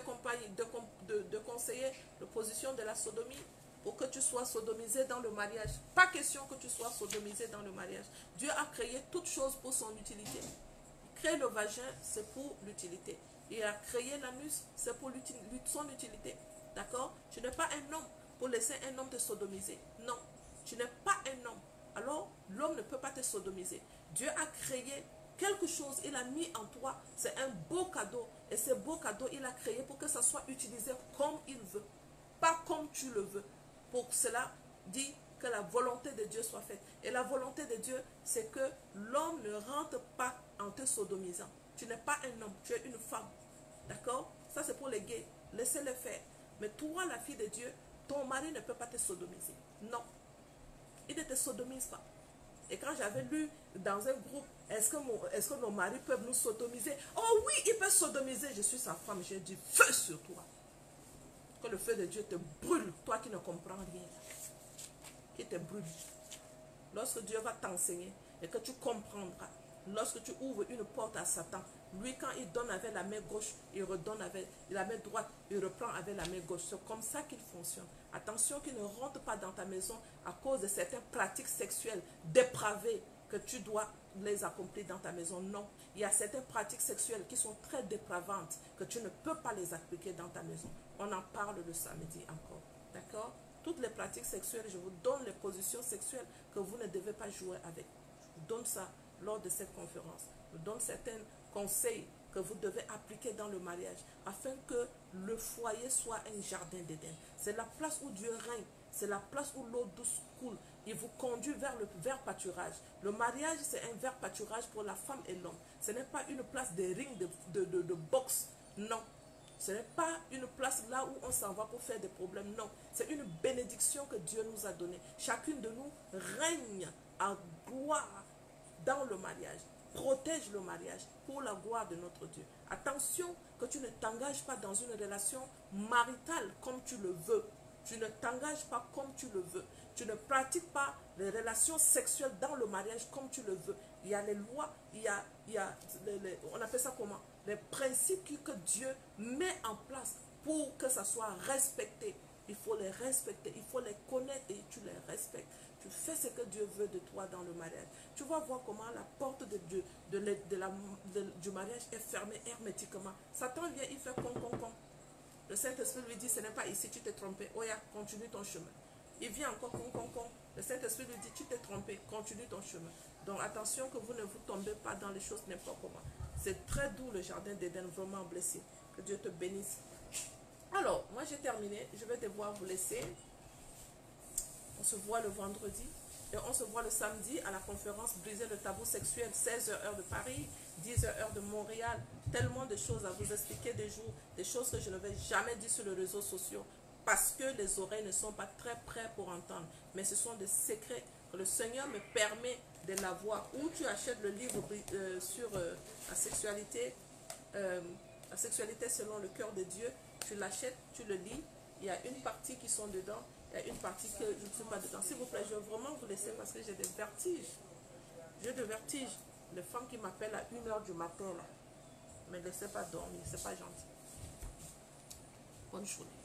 conseiller la position de la sodomie pour que tu sois sodomisé dans le mariage. Pas question que tu sois sodomisé dans le mariage. Dieu a créé toutes choses pour son utilité. Créer le vagin, c'est pour l'utilité. Il a créé l'anus, c'est pour son utilité. D'accord? Tu n'es pas un homme pour laisser un homme te sodomiser. Non, tu n'es pas un homme. Alors, l'homme ne peut pas te sodomiser. Dieu a créé quelque chose, il a mis en toi, c'est un beau cadeau. Et ce beau cadeau, il a créé pour que ça soit utilisé comme il veut, pas comme tu le veux. Pour cela, dit que la volonté de Dieu soit faite. Et la volonté de Dieu, c'est que l'homme ne rentre pas en te sodomisant. Tu n'es pas un homme, tu es une femme. D'accord? Ça, c'est pour les gays. Laissez-le faire. Mais toi, la fille de Dieu, ton mari ne peut pas te sodomiser. Non. Il ne te sodomise pas. Et quand j'avais lu dans un groupe, est-ce que nos maris peuvent nous sodomiser? Oh oui, ils peuvent sodomiser. Je suis sa femme, j'ai dit feu sur toi. Que le feu de Dieu te brûle, toi qui ne comprends rien. Qui te brûle. Lorsque Dieu va t'enseigner et que tu comprendras, lorsque tu ouvres une porte à Satan, lui quand il donne avec la main gauche, il redonne avec la main droite, il reprend avec la main gauche. C'est comme ça qu'il fonctionne. Attention qu'il ne rentre pas dans ta maison à cause de certaines pratiques sexuelles dépravées que tu dois les accomplir dans ta maison. Non, il y a certaines pratiques sexuelles qui sont très dépravantes que tu ne peux pas les appliquer dans ta maison. On en parle le samedi encore. D'accord? Toutes les pratiques sexuelles, je vous donne les positions sexuelles que vous ne devez pas jouer avec. Je vous donne ça lors de cette conférence. Je vous donne certains conseils que vous devez appliquer dans le mariage afin que le foyer soit un jardin d'Éden. C'est la place où Dieu règne. C'est la place où l'eau douce coule. Il vous conduit vers le vert pâturage. Le mariage, c'est un vert pâturage pour la femme et l'homme. Ce n'est pas une place de ring, de boxe. Non. Ce n'est pas une place là où on s'en va pour faire des problèmes. Non. C'est une bénédiction que Dieu nous a donnée. Chacune de nous règne en gloire dans le mariage. Protège le mariage pour la gloire de notre Dieu. Attention que tu ne t'engages pas dans une relation maritale comme tu le veux. Tu ne t'engages pas comme tu le veux. Tu ne pratiques pas les relations sexuelles dans le mariage comme tu le veux. Il y a les lois, il y a on appelle ça comment? Les principes que Dieu met en place pour que ça soit respecté. Il faut les respecter, il faut les connaître et tu les respectes. Tu fais ce que Dieu veut de toi dans le mariage. Tu vas voir comment la porte de Dieu, du mariage est fermée hermétiquement. Satan vient, il fait con, con, con. Le Saint-Esprit lui dit, ce n'est pas ici, tu t'es trompé. Oh ya, continue ton chemin. Il vient encore con, con, con. Le Saint-Esprit lui dit, tu t'es trompé, continue ton chemin. Donc attention que vous ne vous tombez pas dans les choses n'importe comment. C'est très doux le jardin d'Éden, vraiment blessé. Que Dieu te bénisse. Alors, moi j'ai terminé. Je vais devoir vous laisser. On se voit le vendredi. Et on se voit le samedi à la conférence Briser le tabou sexuel, 16h heure de Paris, 10h heure de Montréal. Tellement de choses à vous expliquer des jours, des choses que je ne vais jamais dire sur les réseaux sociaux parce que les oreilles ne sont pas très prêtes pour entendre. Mais ce sont des secrets que le Seigneur me permet de l'avoir. Ou tu achètes le livre sur la sexualité selon le cœur de Dieu. Tu l'achètes, tu le lis. Il y a une partie qui sont dedans. Il y a une partie que je ne suis pas dedans. S'il vous plaît, je vais vraiment vous laisser parce que j'ai des vertiges. J'ai des vertiges. Les femmes qui m'appellent à 1h du matin, là, ne me laissez pas dormir. C'est pas gentil. Bonne journée.